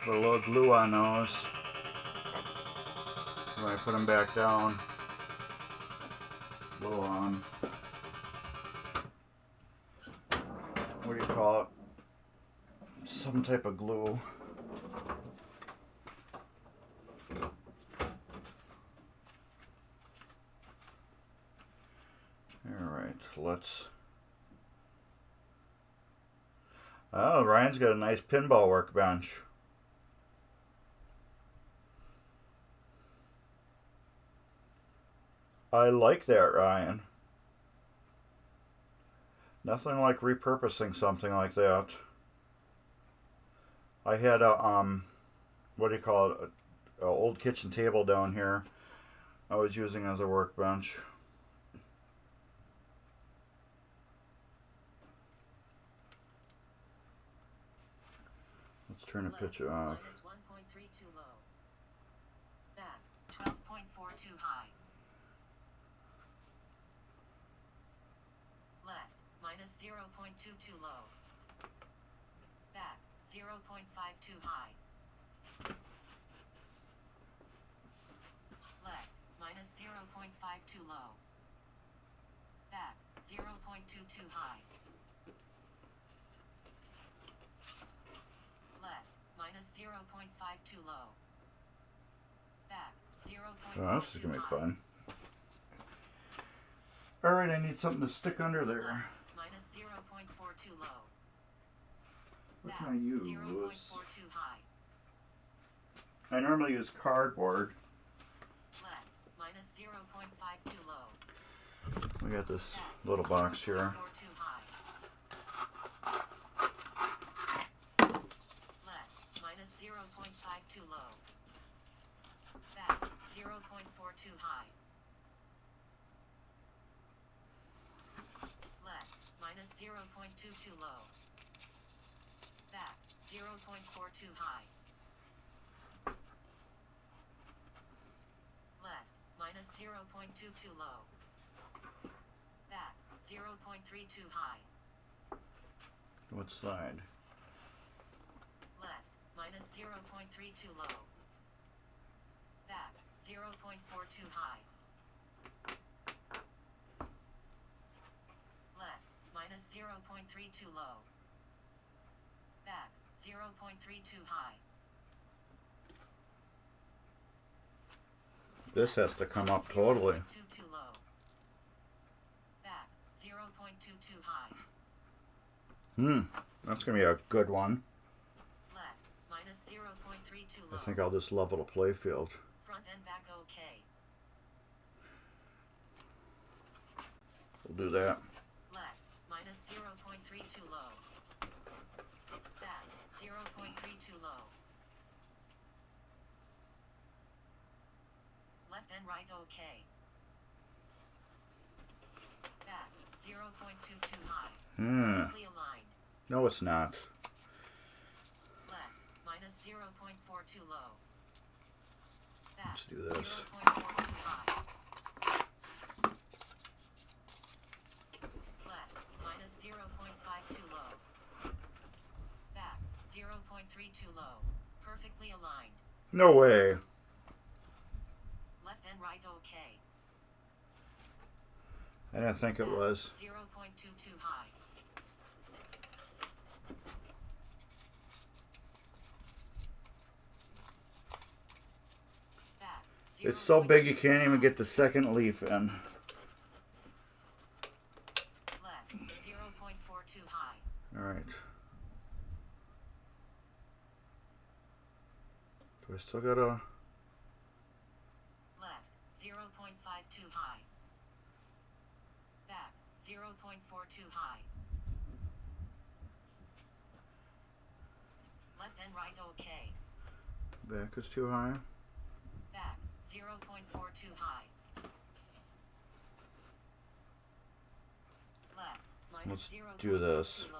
A: Put a little glue on those when I put them back down. A little what do you call it? Some type of glue. Alright, let's... Oh, Ryan's got a nice pinball workbench. I like that, Ryan. Nothing like repurposing something like that. I had a, what do you call it, a old kitchen table down here I was using as a workbench. Let's turn the pitch off.
B: -1.3 too low. Back 12.4 too high. Left -0.2 too low. Back 0.5 too high. Left -0.5 too low. Back 0.2 too high. Left -0.5 too low. Back 0.4
A: Oh, this is
B: too
A: gonna be
B: high.
A: fun. Alright, I need something to stick under there.
B: -0.4 too low.
A: What
B: Back
A: can I use?
B: 0.4 too high.
A: I normally use cardboard.
B: Left -0.5 too low.
A: We got this
B: Back
A: little box here.
B: 0.4 too high. Left -0.5 too low. Back 0.4 too high. Left -0.2 too low. Back 0.4 too high. Left -0.2 too low. Back 0.3 too high.
A: What side?
B: Left -0.3 too low. Back 0.4 too high. Left -0.3 too low. Back 0.4 0.32 high.
A: This has to come up
B: Minus
A: totally.
B: 0.22 low. Back 0.22 high.
A: That's gonna be a good one.
B: Left minus 0.32 low.
A: I think I'll just level the playfield.
B: Front and back okay.
A: We'll do that.
B: Left minus 0.32 low. Back 0.32 low. Left and right okay. Back 0.22 high. Perfectly aligned.
A: No, it's not.
B: Left minus 0.42 low. Back
A: Let's do this.
B: 0.42 high. Left minus 0.52 low. Back 0.32 low. Perfectly aligned.
A: No way.
B: Left and right okay.
A: I didn't think it
B: Back
A: was.
B: 0.22 high. Back
A: It's so big you can't even
B: 0.22
A: get the second leaf in.
B: left 0.42 high.
A: Alright. Do I still gotta...
B: Left 0.52 high. Back 0.42 high. Left and right okay.
A: Back is too high?
B: Back 0.42 high. Left minus
A: Let's
B: 0.22
A: do this.
B: low.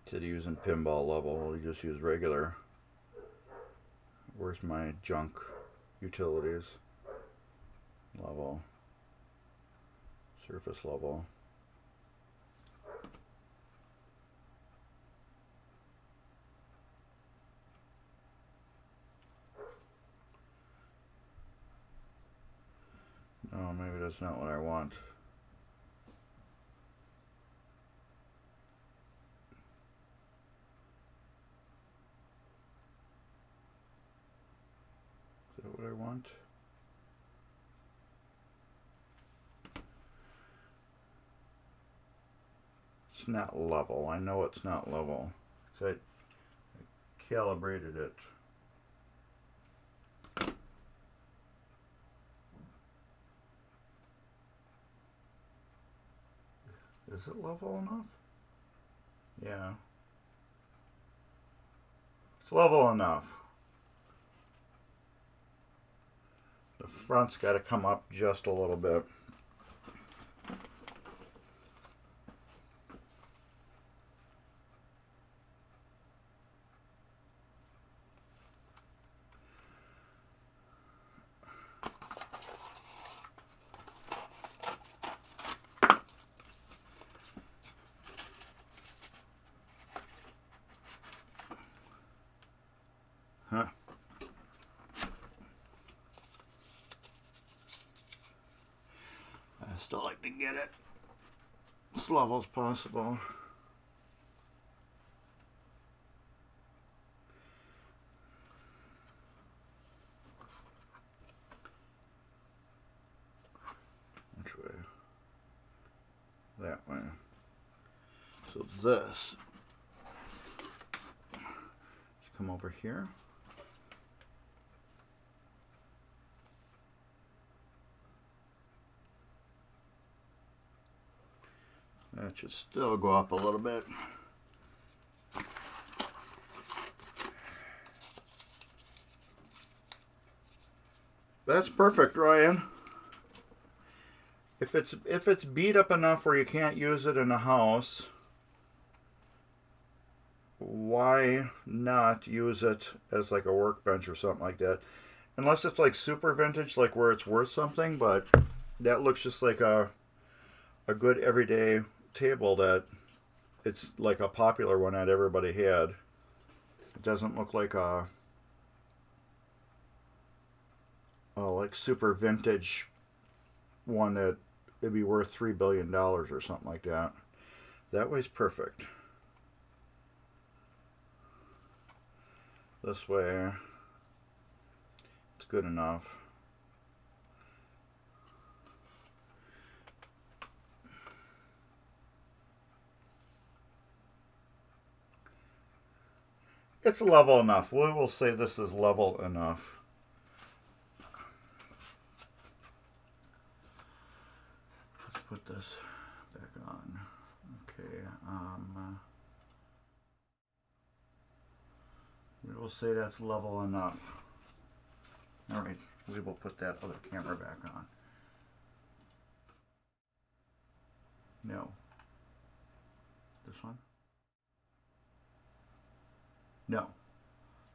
A: Instead of using pinball level, we just use regular. Where's my junk utilities? Level. Surface level. Oh, maybe that's not what I want. Is that what I want? It's not level. I know it's not level. So I calibrated it. Is it level enough? Yeah. It's level enough. The front's got to come up just a little bit. Huh. I still like to get it as level as possible. Which way? That way. So this, just come over here. That should still go up a little bit. That's perfect, Ryan. If it's beat up enough where you can't use it in a house, why not use it as like a workbench or something like that? Unless it's like super vintage, like where it's worth something, but that looks just like a good everyday table that it's like a popular one that everybody had. It doesn't look like a like super vintage one that it'd be worth $3 billion or something like that. That way's perfect. This way, it's good enough. It's level enough. We will say this is level enough. Let's put this back on. Okay. We will say that's level enough. All right. We will put that other camera back on. No. This one? No.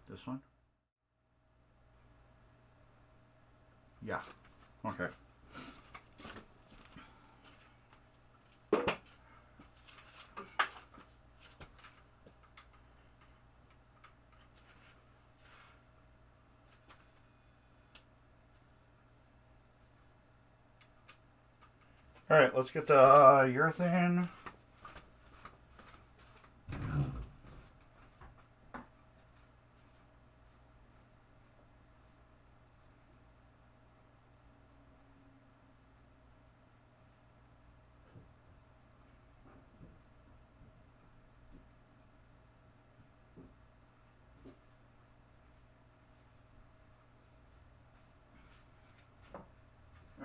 A: This one? Yeah. Okay. All right, let's get the urethane.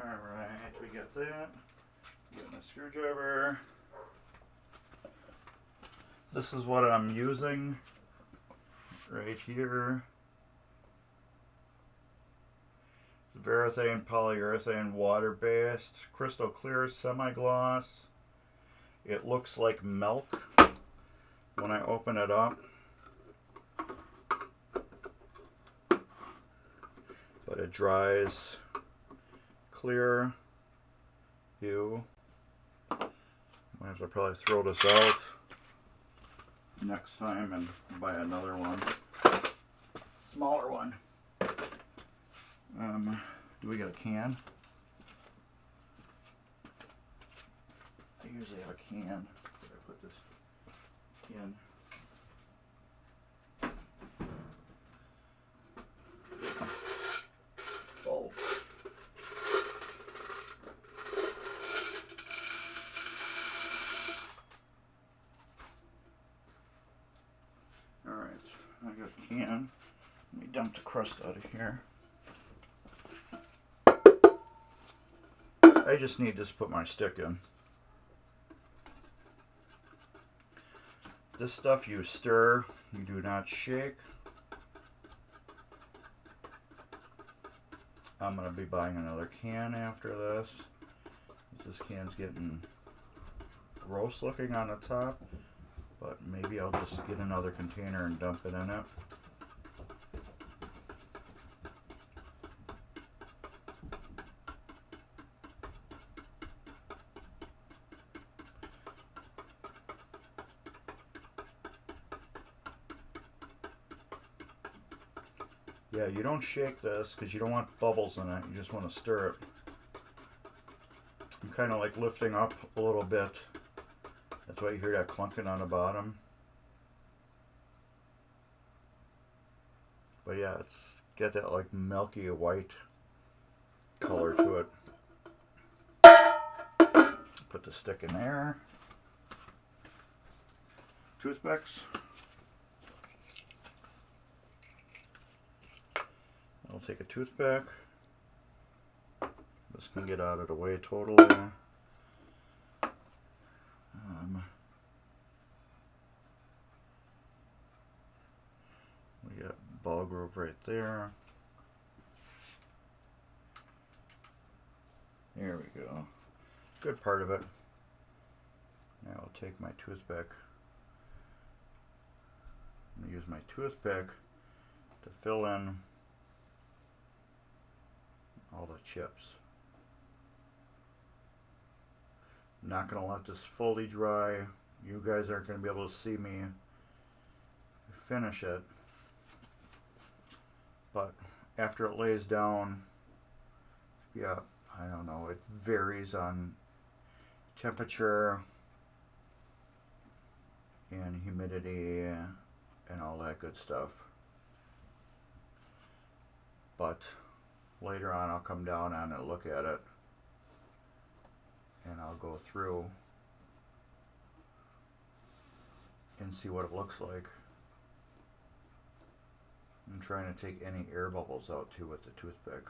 A: All right, we get that. Getting a screwdriver. This is what I'm using right here. It's Varathane polyurethane water-based, crystal clear, semi-gloss. It looks like milk when I open it up, but it dries clear. I have to probably throw this out next time and buy another one, smaller one. Do we get a can? I usually have a can. Where did I put this can? Bulb. Alright, I got a can. Let me dump the crust out of here. I just need to put my stick in. This stuff you stir, you do not shake. I'm going to be buying another can after this. This can's getting gross looking on the top, but maybe I'll just get another container and dump it in it. Yeah, you don't shake this because you don't want bubbles in it. You just want to stir it. I'm kind of like lifting up a little bit. That's why you hear that clunking on the bottom. But yeah, it's got that like milky white color to it. Put the stick in there. Toothpicks. I'll take a toothpick. This can get out of the way totally. We got ball groove right there. There we go. Good part of it. Now I'll take my toothpick. I'm going to use my toothpick to fill in all the chips. I'm not going to let this fully dry. You guys aren't going to be able to see me finish it. But after it lays down, yeah, I don't know, it varies on temperature and humidity and all that good stuff. but later on I'll come down on it, look at it, and I'll go through and see what it looks like. I'm trying to take any air bubbles out too with the toothpick.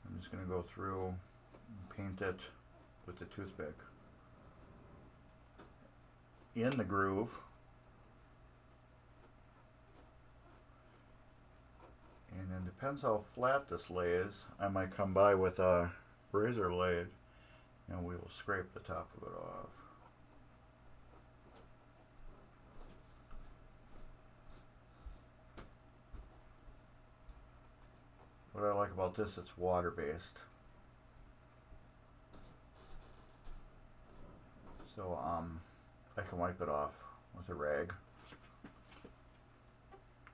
A: I'm just going to go through and paint it with the toothpick in the groove. And then depends how flat this lays, I might come by with a razor blade and we will scrape the top of it off. What I like about this, it's water based. So I can wipe it off with a rag.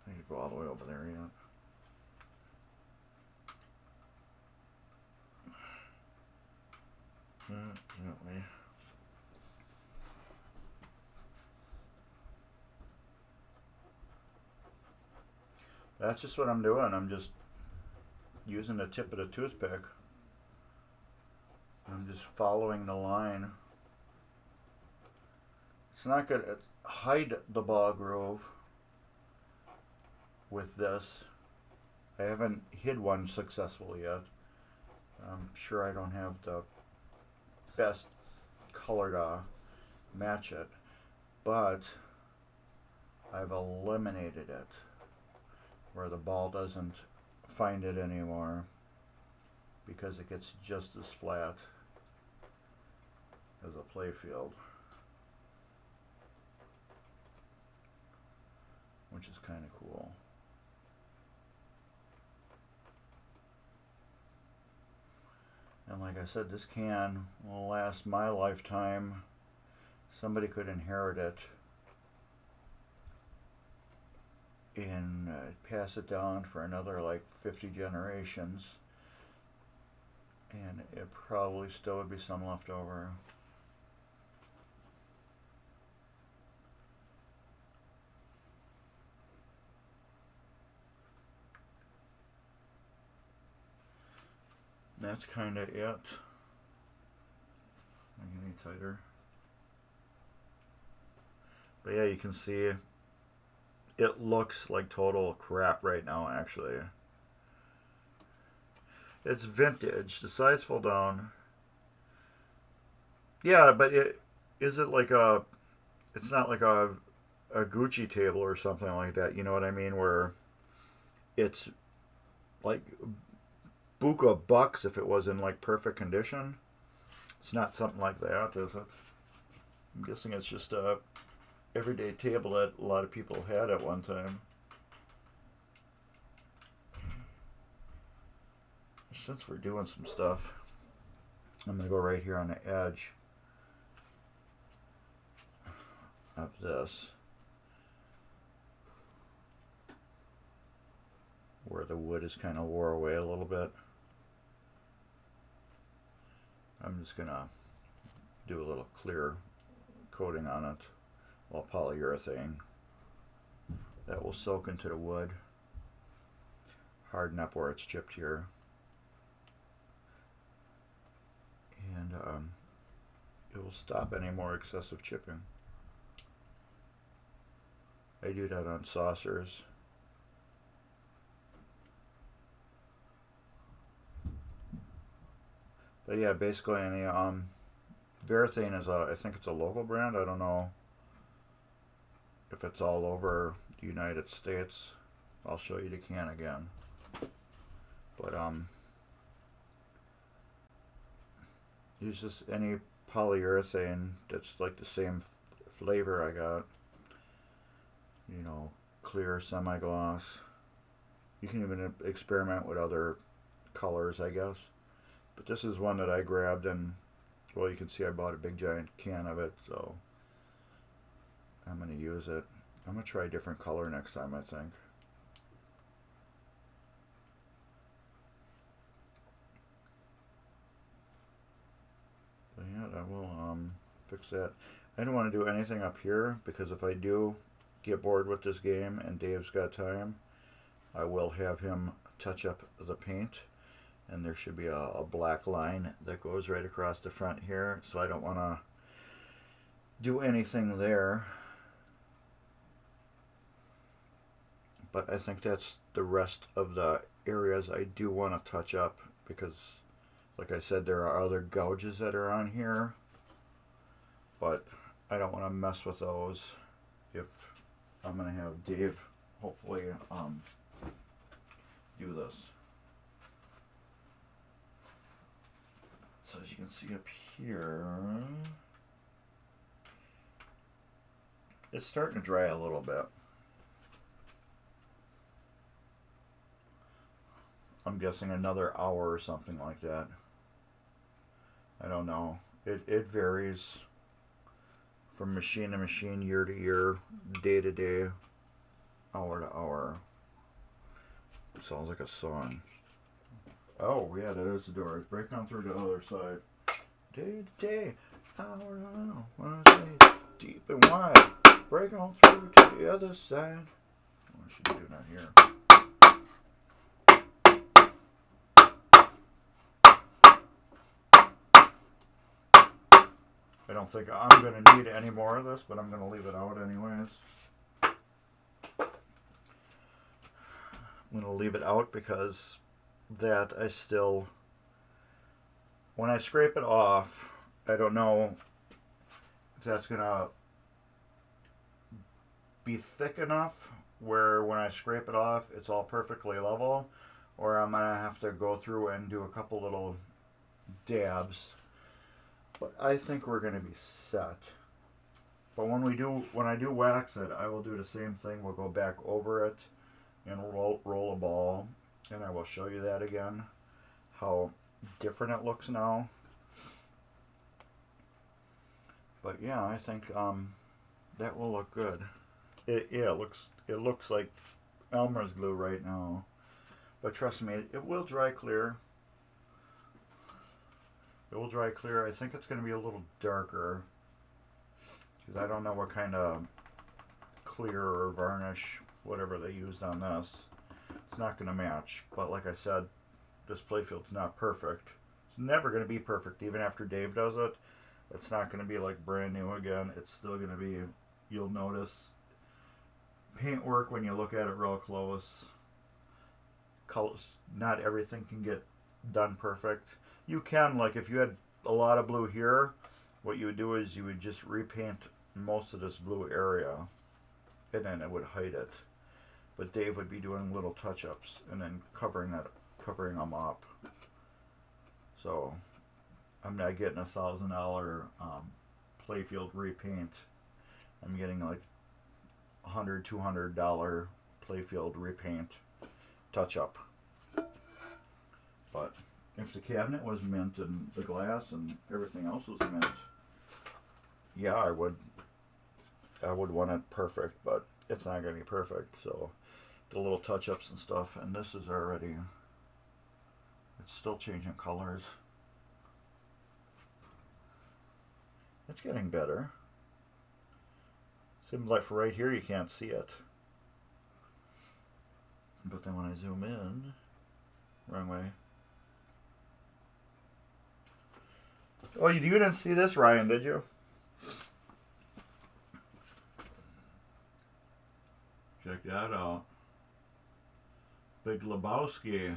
A: I need to go all the way over there yet. Gently. That's just what I'm doing. I'm just using the tip of the toothpick. I'm just following the line. It's not going to hide the ball groove with this. I haven't hid one successfully yet. I'm sure I don't have the best color to match it, but I've eliminated it where the ball doesn't find it anymore because it gets just as flat as a Playfield, which is kind of cool. And like I said, this can will last my lifetime. Somebody could inherit it and pass it down for another like 50 generations, and it probably still would be some left over. That's kind of it. Any tighter? But yeah, you can see it looks like total crap right now, actually. It's vintage. The sides fall down. Yeah, but is it like a... It's not like a Gucci table or something like that, you know what I mean? Where it's like buku bucks if it was in like perfect condition. It's not something like that, is it? I'm guessing it's just a everyday table that a lot of people had at one time. Since we're doing some stuff, I'm going to go right here on the edge of this, where the wood is kind of wore away a little bit. I'm just going to do a little clear coating on it, well, polyurethane, that will soak into the wood, harden up where it's chipped here, and it will stop any more excessive chipping. I do that on saucers. But yeah, basically any Varathane is I think it's a local brand. I don't know if it's all over the United States. I'll show you the can again. But use just any polyurethane that's like the same flavor I got. You know, clear, semi-gloss. You can even experiment with other colors, I guess. But this is one that I grabbed, and well, you can see I bought a big giant can of it, so I'm going to use it. I'm going to try a different color next time, I think. But yeah, I will fix that. I don't want to do anything up here, because if I do, get bored with this game and Dave's got time, I will have him touch up the paint. And there should be a black line that goes right across the front here, so I don't want to do anything there. But I think that's the rest of the areas I do want to touch up, because like I said, there are other gouges that are on here, but I don't want to mess with those if I'm going to have Dave hopefully do this. So as you can see up here, it's starting to dry a little bit. I'm guessing another hour or something like that. I don't know. It varies from machine to machine, year to year, day to day, hour to hour. It sounds like a song. Oh, yeah, that is the door. It's breaking on through the other side. Day to day, hour to hour, deep and wide. Break on through to the other side. What should I do not here? I don't think I'm going to need any more of this, but I'm going to leave it out anyways. I'm going to leave it out because that I still, when I scrape it off, I don't know if that's going to be thick enough where when I scrape it off it's all perfectly level, or I'm going to have to go through and do a couple little dabs. But I think we're going to be set. But when I do wax it, I will do the same thing. We'll go back over it and roll a ball, and I will show you that again, how different it looks now. But yeah, I think that will look good. It looks like Elmer's glue right now, but trust me, it will dry clear. It will dry clear. I think it's going to be a little darker because I don't know what kind of clear or varnish, whatever they used on this. It's not going to match. But like I said, this Playfield's not perfect. It's never going to be perfect. Even after Dave does it, it's not going to be like brand new again. It's still going to be, you'll notice paintwork when you look at it real close. Colors, not everything can get done perfect. You can, like if you had a lot of blue here, what you would do is you would just repaint most of this blue area and then it would hide it. But Dave would be doing little touch-ups and then covering them up. So I'm not getting $1,000 Playfield repaint. I'm getting like $100, $200 Playfield repaint touch-up. But if the cabinet was mint and the glass and everything else was mint, yeah, I would want it perfect, but it's not going to be perfect. So the little touch-ups and stuff, and this is already, it's still changing colors. It's getting better. Seems like for right here you can't see it. But then when I zoom in, wrong way. Oh, you didn't see this, Ryan, did you? Check that out. Big Lebowski.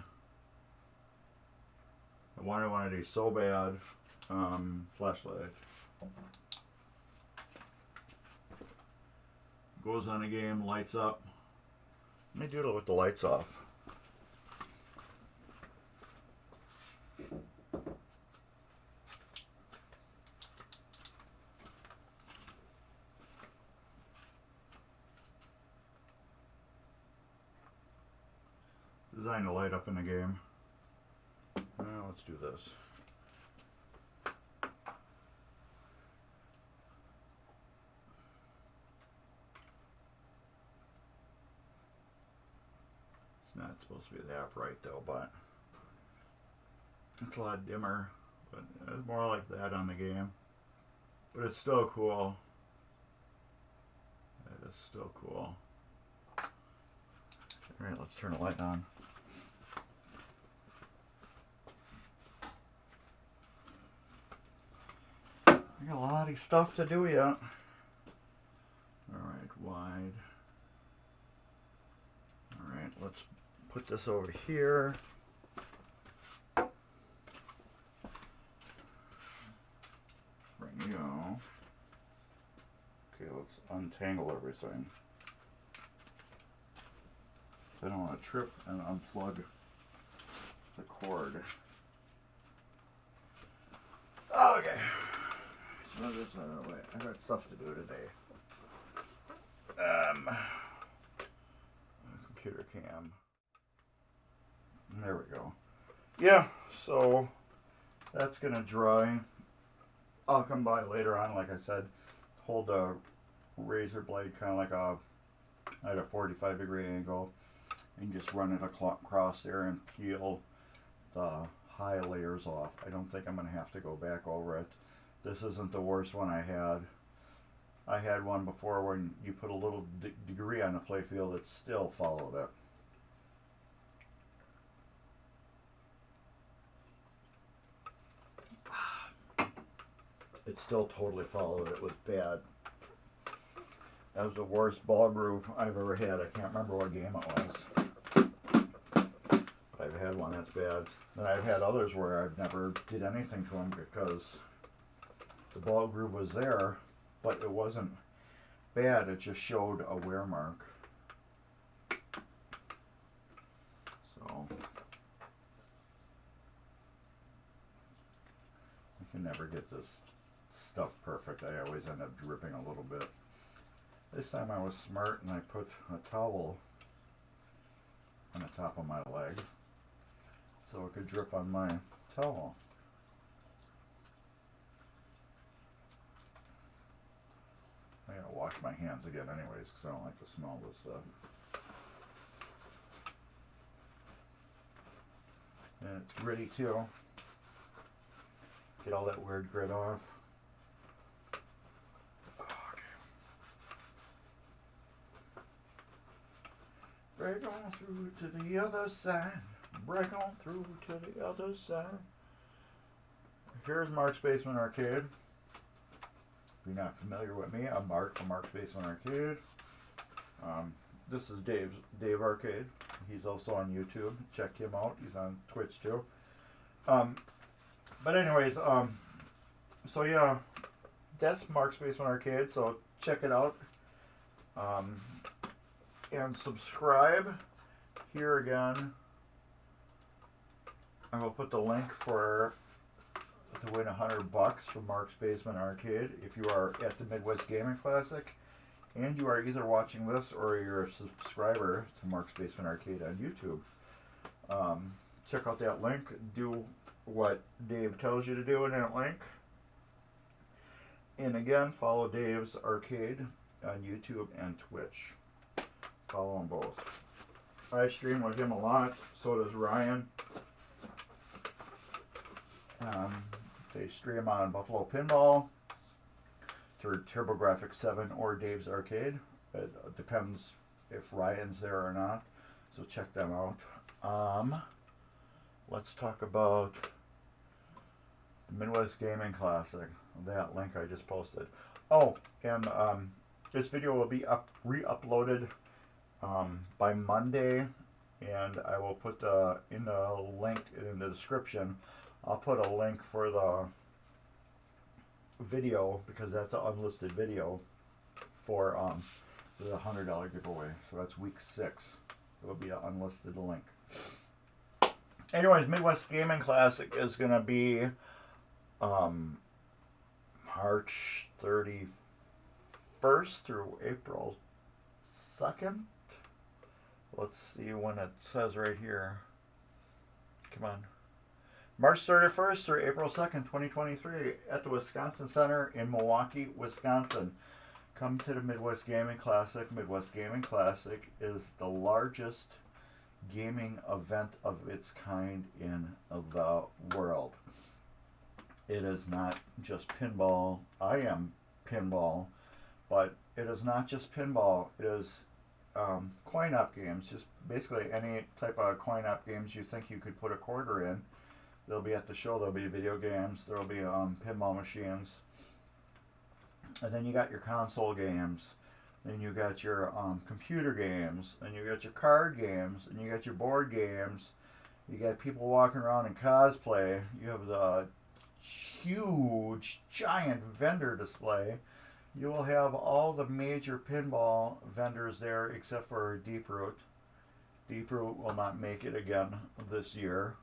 A: I wanted one of these so bad. Flashlight. Goes on a game, lights up. Let me do it with the lights off. Designed to light up in the game. Now let's do this. It's not supposed to be that bright though, but it's a lot dimmer. But it's more like that on the game. But it's still cool. That's still cool. Alright, let's turn the light on. I got a lot of stuff to do yet. Alright, wide. Alright, let's put this over here. There you go. Okay, let's untangle everything. I don't want to trip and unplug the cord. Okay. So this out of the way. I got stuff to do today. Computer cam. There we go. Yeah, so that's gonna dry. I'll come by later on, like I said, hold a razor blade kind of like at a 45-degree angle and just run it across there and peel the high layers off. I don't think I'm going to have to go back over it. This isn't the worst one I had. I had one before when you put a little degree on the playfield, it still followed it. It still totally followed it. It was bad. That was the worst ball groove I've ever had. I can't remember what game it was. But I've had one that's bad. And I've had others where I've never did anything to them because the ball groove was there, but it wasn't bad. It just showed a wear mark. So I can never get this stuff perfect. I always end up dripping a little bit. This time I was smart and I put a towel on the top of my leg so it could drip on my towel. I gotta wash my hands again anyways because I don't like to smell this stuff. And it's gritty too. Get all that weird grit off. Break on through to the other side. Break on through to the other side. Here's Mark's Basement Arcade. If you're not familiar with me, I'm Mark from Mark's Basement Arcade. This is Dave Arcade. He's also on YouTube. Check him out. He's on Twitch too. But anyways, so yeah, that's Mark's Basement Arcade. So check it out. And subscribe. Here again, I will put the link to win $100 from Mark's Basement Arcade if you are at the Midwest Gaming Classic and you are either watching this or you're a subscriber to Mark's Basement Arcade on YouTube. Check out that link. Do what Dave tells you to do in that link. And again, follow Dave's Arcade on YouTube and Twitch. Follow them both. I stream with him a lot. So does Ryan. They stream on Buffalo Pinball, through TurboGrafx 7 or Dave's Arcade. It depends if Ryan's there or not. So check them out. Let's talk about the Midwest Gaming Classic. That link I just posted. Oh, and this video will be re-uploaded by Monday, and I will put in the link in the description. I'll put a link for the video because that's an unlisted video for the $100 giveaway. So that's week 6. It will be an unlisted link. Anyways, Midwest Gaming Classic is going to be March 31st through April 2nd. Let's see when it says right here. Come on. March 31st through April 2nd, 2023 at the Wisconsin Center in Milwaukee, Wisconsin. Come to the Midwest Gaming Classic. Midwest Gaming Classic is the largest gaming event of its kind in the world. It is not just pinball. I am pinball, but it is not just pinball. It is coin-op games. Just basically any type of coin-op games you think you could put a quarter in. They'll be at the show. There'll be video games. There'll be pinball machines. And then you got your console games. Then you got your computer games. And you got your card games. And you got your board games. You got people walking around in cosplay. You have the huge, giant vendor display. You will have all the major pinball vendors there except for Deep Root. Deep Root will not make it again this year.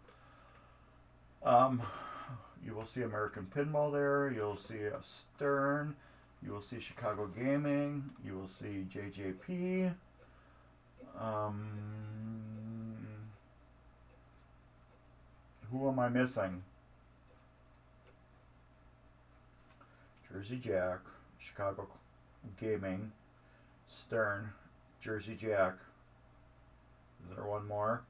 A: You will see American Pinball there. You'll see Stern. You will see Chicago Gaming. You will see JJP. Who am I missing? Jersey Jack, Chicago Gaming, Stern, Jersey Jack. Is there one more?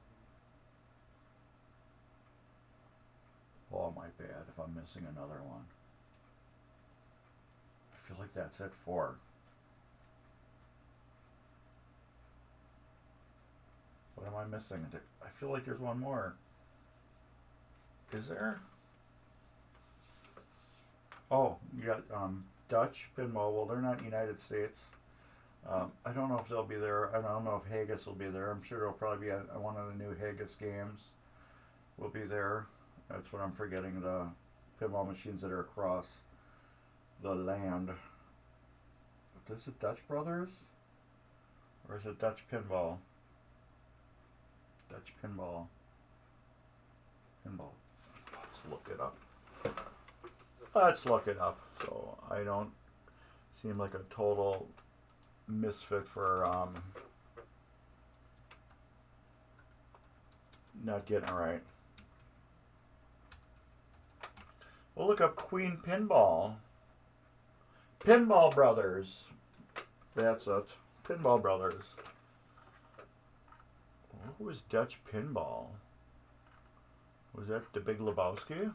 A: Oh, my bad if I'm missing another one. I feel like that's at 4. What am I missing? I feel like there's one more. Is there? Oh, you got Dutch Pinball. Well, they're not United States. I don't know if they'll be there. I don't know if Haggis will be there. I'm sure it'll probably be one of the new Haggis games will be there. That's what I'm forgetting, the pinball machines that are across the land. Is it Dutch Brothers? Or is it Dutch Pinball? Dutch Pinball. Pinball. Let's look it up. Let's look it up so I don't seem like a total misfit for not getting it right. We'll look up Queen Pinball. Pinball Brothers. That's it. Pinball Brothers. Who was Dutch Pinball? Was that the Big Lebowski?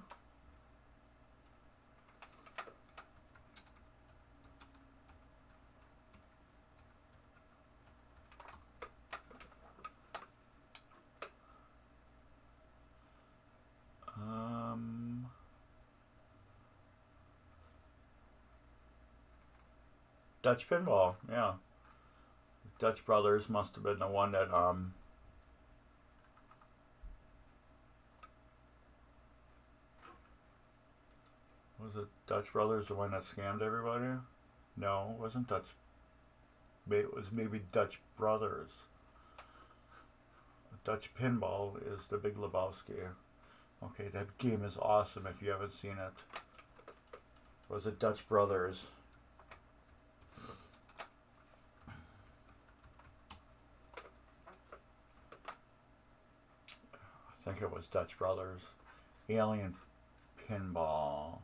A: Dutch Pinball, yeah. Dutch Brothers must have been the one that was it Dutch Brothers the one that scammed everybody? No, it wasn't Dutch. It was maybe Dutch Brothers. Dutch Pinball is the Big Lebowski. Okay, that game is awesome if you haven't seen it. Was it Dutch Brothers? I think it was Dutch Brothers. Alien Pinball.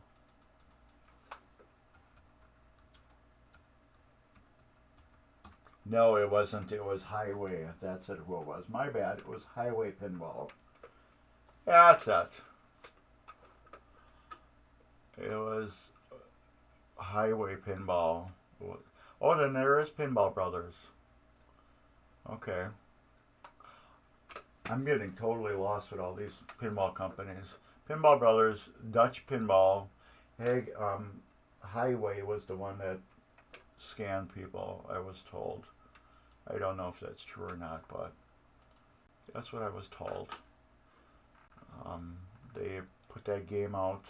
A: No, it wasn't. It was Highway. That's it. Who it was? My bad. It was Highway Pinball. That's it. It was Highway Pinball. Oh, then there is Pinball Brothers. Okay. I'm getting totally lost with all these pinball companies. Pinball Brothers, Dutch Pinball, Highway was the one that scammed people, I was told. I don't know if that's true or not, but that's what I was told. They put that game out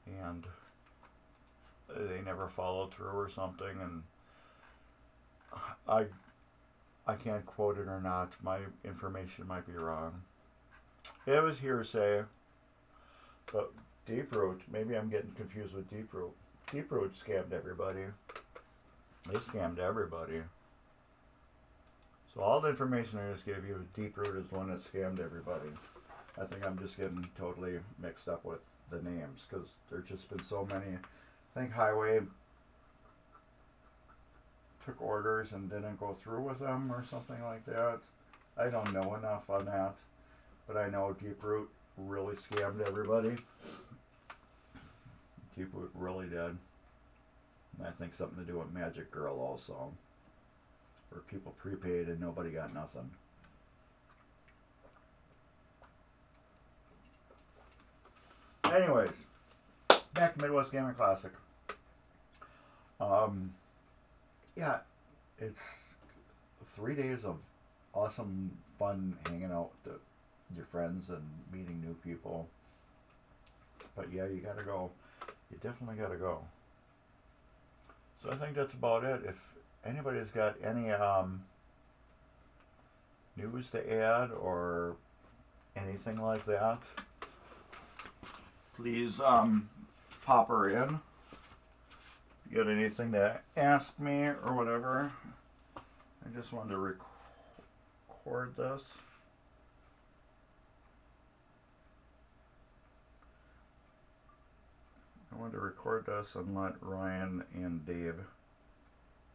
A: and they never followed through or something, and I can't quote it or not. My information might be wrong. It was hearsay. But Deep Root, maybe I'm getting confused with Deep Root. Deep Root scammed everybody. They scammed everybody. So all the information I just gave you, Deep Root is the one that scammed everybody. I think I'm just getting totally mixed up with the names because there's just been so many. I think Highway took orders and didn't go through with them or something like that. I don't know enough on that, but I know Deep Root really scammed everybody. Deep Root really did. And I think something to do with Magic Girl also. Where people prepaid and nobody got nothing. Anyways, back to Midwest Gaming Classic. Yeah, it's 3 days of awesome fun hanging out with your friends and meeting new people. But yeah, you gotta go. You definitely gotta go. So I think that's about it. If anybody's got any news to add or anything like that, please pop her in. If you got anything to ask me or whatever, I just wanted to record this. I wanted to record this and let Ryan and Dave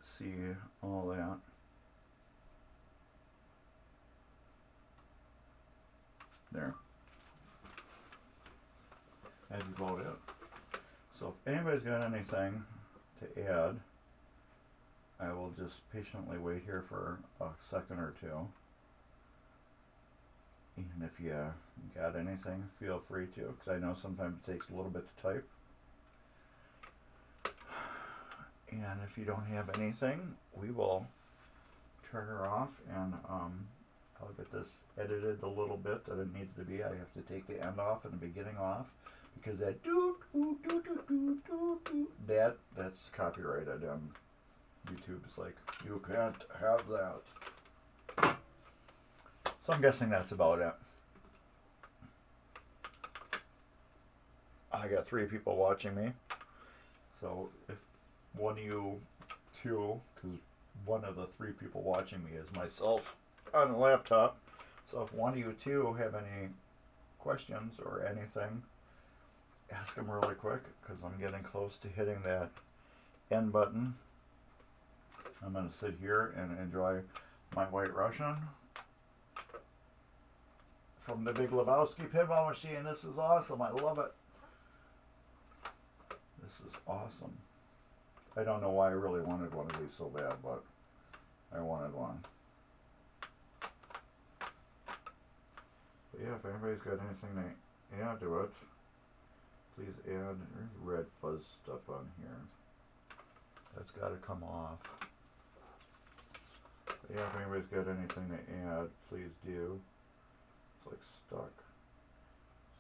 A: see all that. There. That's about it. So if anybody's got anything to add, I will just patiently wait here for a second or two. And if you got anything, feel free to, because I know sometimes it takes a little bit to type. And if you don't have anything, we will turn her off, and I'll get this edited a little bit that it needs to be. I have to take the end off and the beginning off, because that that's copyrighted, and YouTube's like, you can't have that. So I'm guessing that's about it. I got 3 people watching me, so if one of you two, because one of the 3 people watching me is myself on the laptop, so if one of you two have any questions or anything, ask them really quick, because I'm getting close to hitting that end button. I'm going to sit here and enjoy my White Russian from the Big Lebowski pinball machine. This is awesome. I love it. This is awesome. I don't know why I really wanted one of these so bad, but I wanted one. But yeah, if anybody's got anything to add to it, please add. There's red fuzz stuff on here. That's got to come off. But yeah, if anybody's got anything to add, please do. It's like stuck.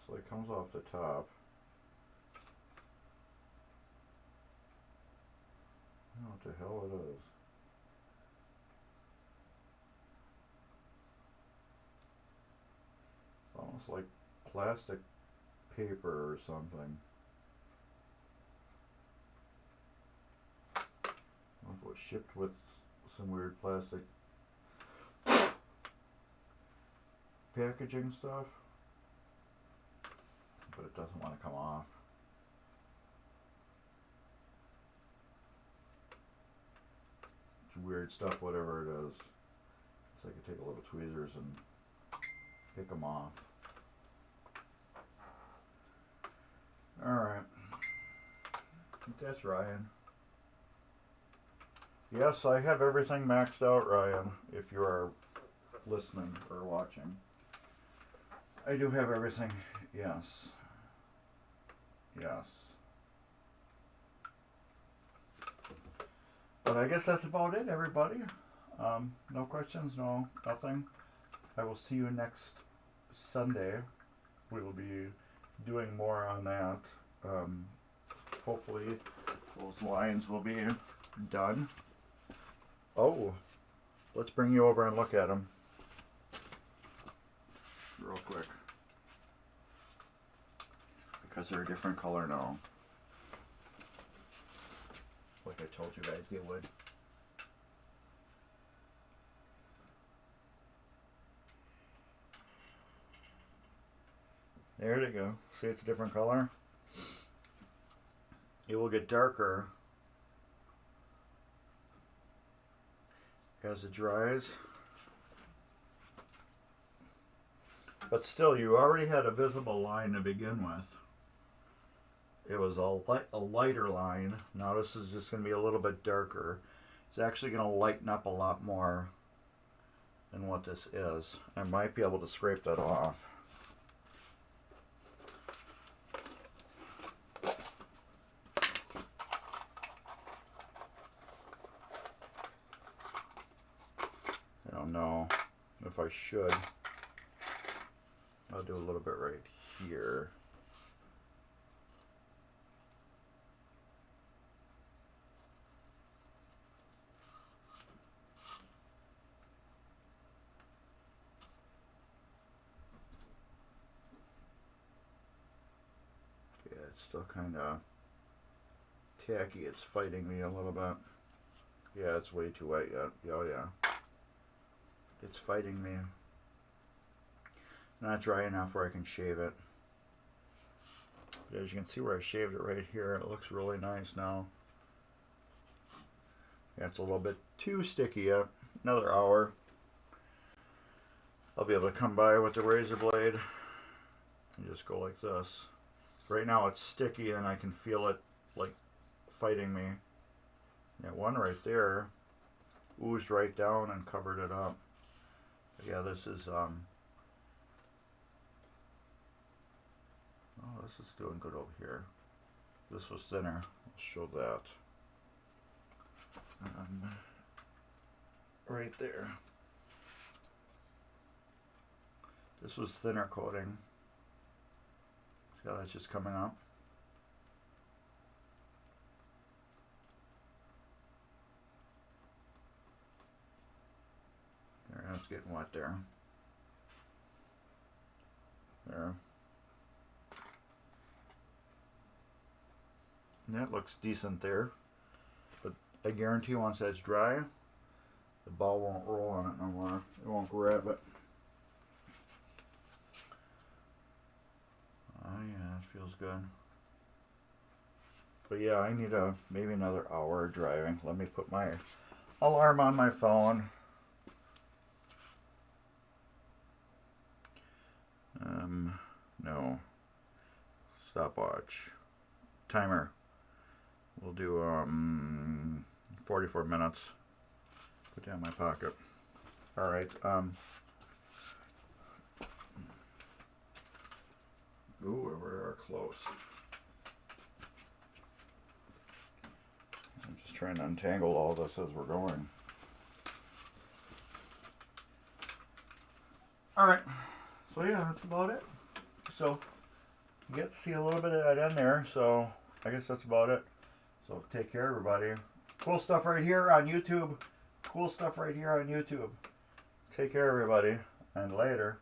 A: So it comes off the top. I don't know what the hell it is. It's almost like plastic paper or something. I don't know if it was shipped with some weird plastic packaging stuff, but it doesn't want to come off. It's weird stuff, whatever it is. So I could take a little tweezers and pick them off. Alright. I think that's Ryan. Yes, I have everything maxed out, Ryan, if you are listening or watching. I do have everything, yes. Yes. But I guess that's about it, everybody. No questions, no nothing. I will see you next Sunday. We will be doing more on that. Hopefully those lines will be done. Oh, let's bring you over and look at them real quick, because they're a different color now, like I told you guys they would. There they go. See, it's a different color. It will get darker as it dries. But still, you already had a visible line to begin with. it was a lighter line. Now this is just going to be a little bit darker. It's actually going to lighten up a lot more than what this is. I might be able to scrape that off. I don't know if I should. I'll do a little bit right here. Yeah, it's still kind of tacky. It's fighting me a little bit. Yeah, it's way too wet yet. Oh yeah. It's fighting me. Not dry enough where I can shave it. But as you can see where I shaved it right here, it looks really nice now. Yeah, it's a little bit too sticky yet. Another hour. I'll be able to come by with the razor blade and just go like this. Right now it's sticky and I can feel it like fighting me. That one right there oozed right down and covered it up. But yeah, this is oh, this is doing good over here. This was thinner. I'll show that. Right there. This was thinner coating. See how that's just coming up? There, it's getting wet there. There. And that looks decent there. But I guarantee once that's dry, the ball won't roll on it no more. It won't grab it. Oh yeah, it feels good. But yeah, I need maybe another hour of driving. Let me put my alarm on my phone. No. Stopwatch. Timer. We'll do 44 minutes. Put that in my pocket. Alright, ooh, we're close. I'm just trying to untangle all this as we're going. Alright, so yeah, that's about it. So, you get to see a little bit of that in there, so I guess that's about it. So, take care, everybody. Cool stuff right here on YouTube. Cool stuff right here on YouTube. Take care, everybody, and later.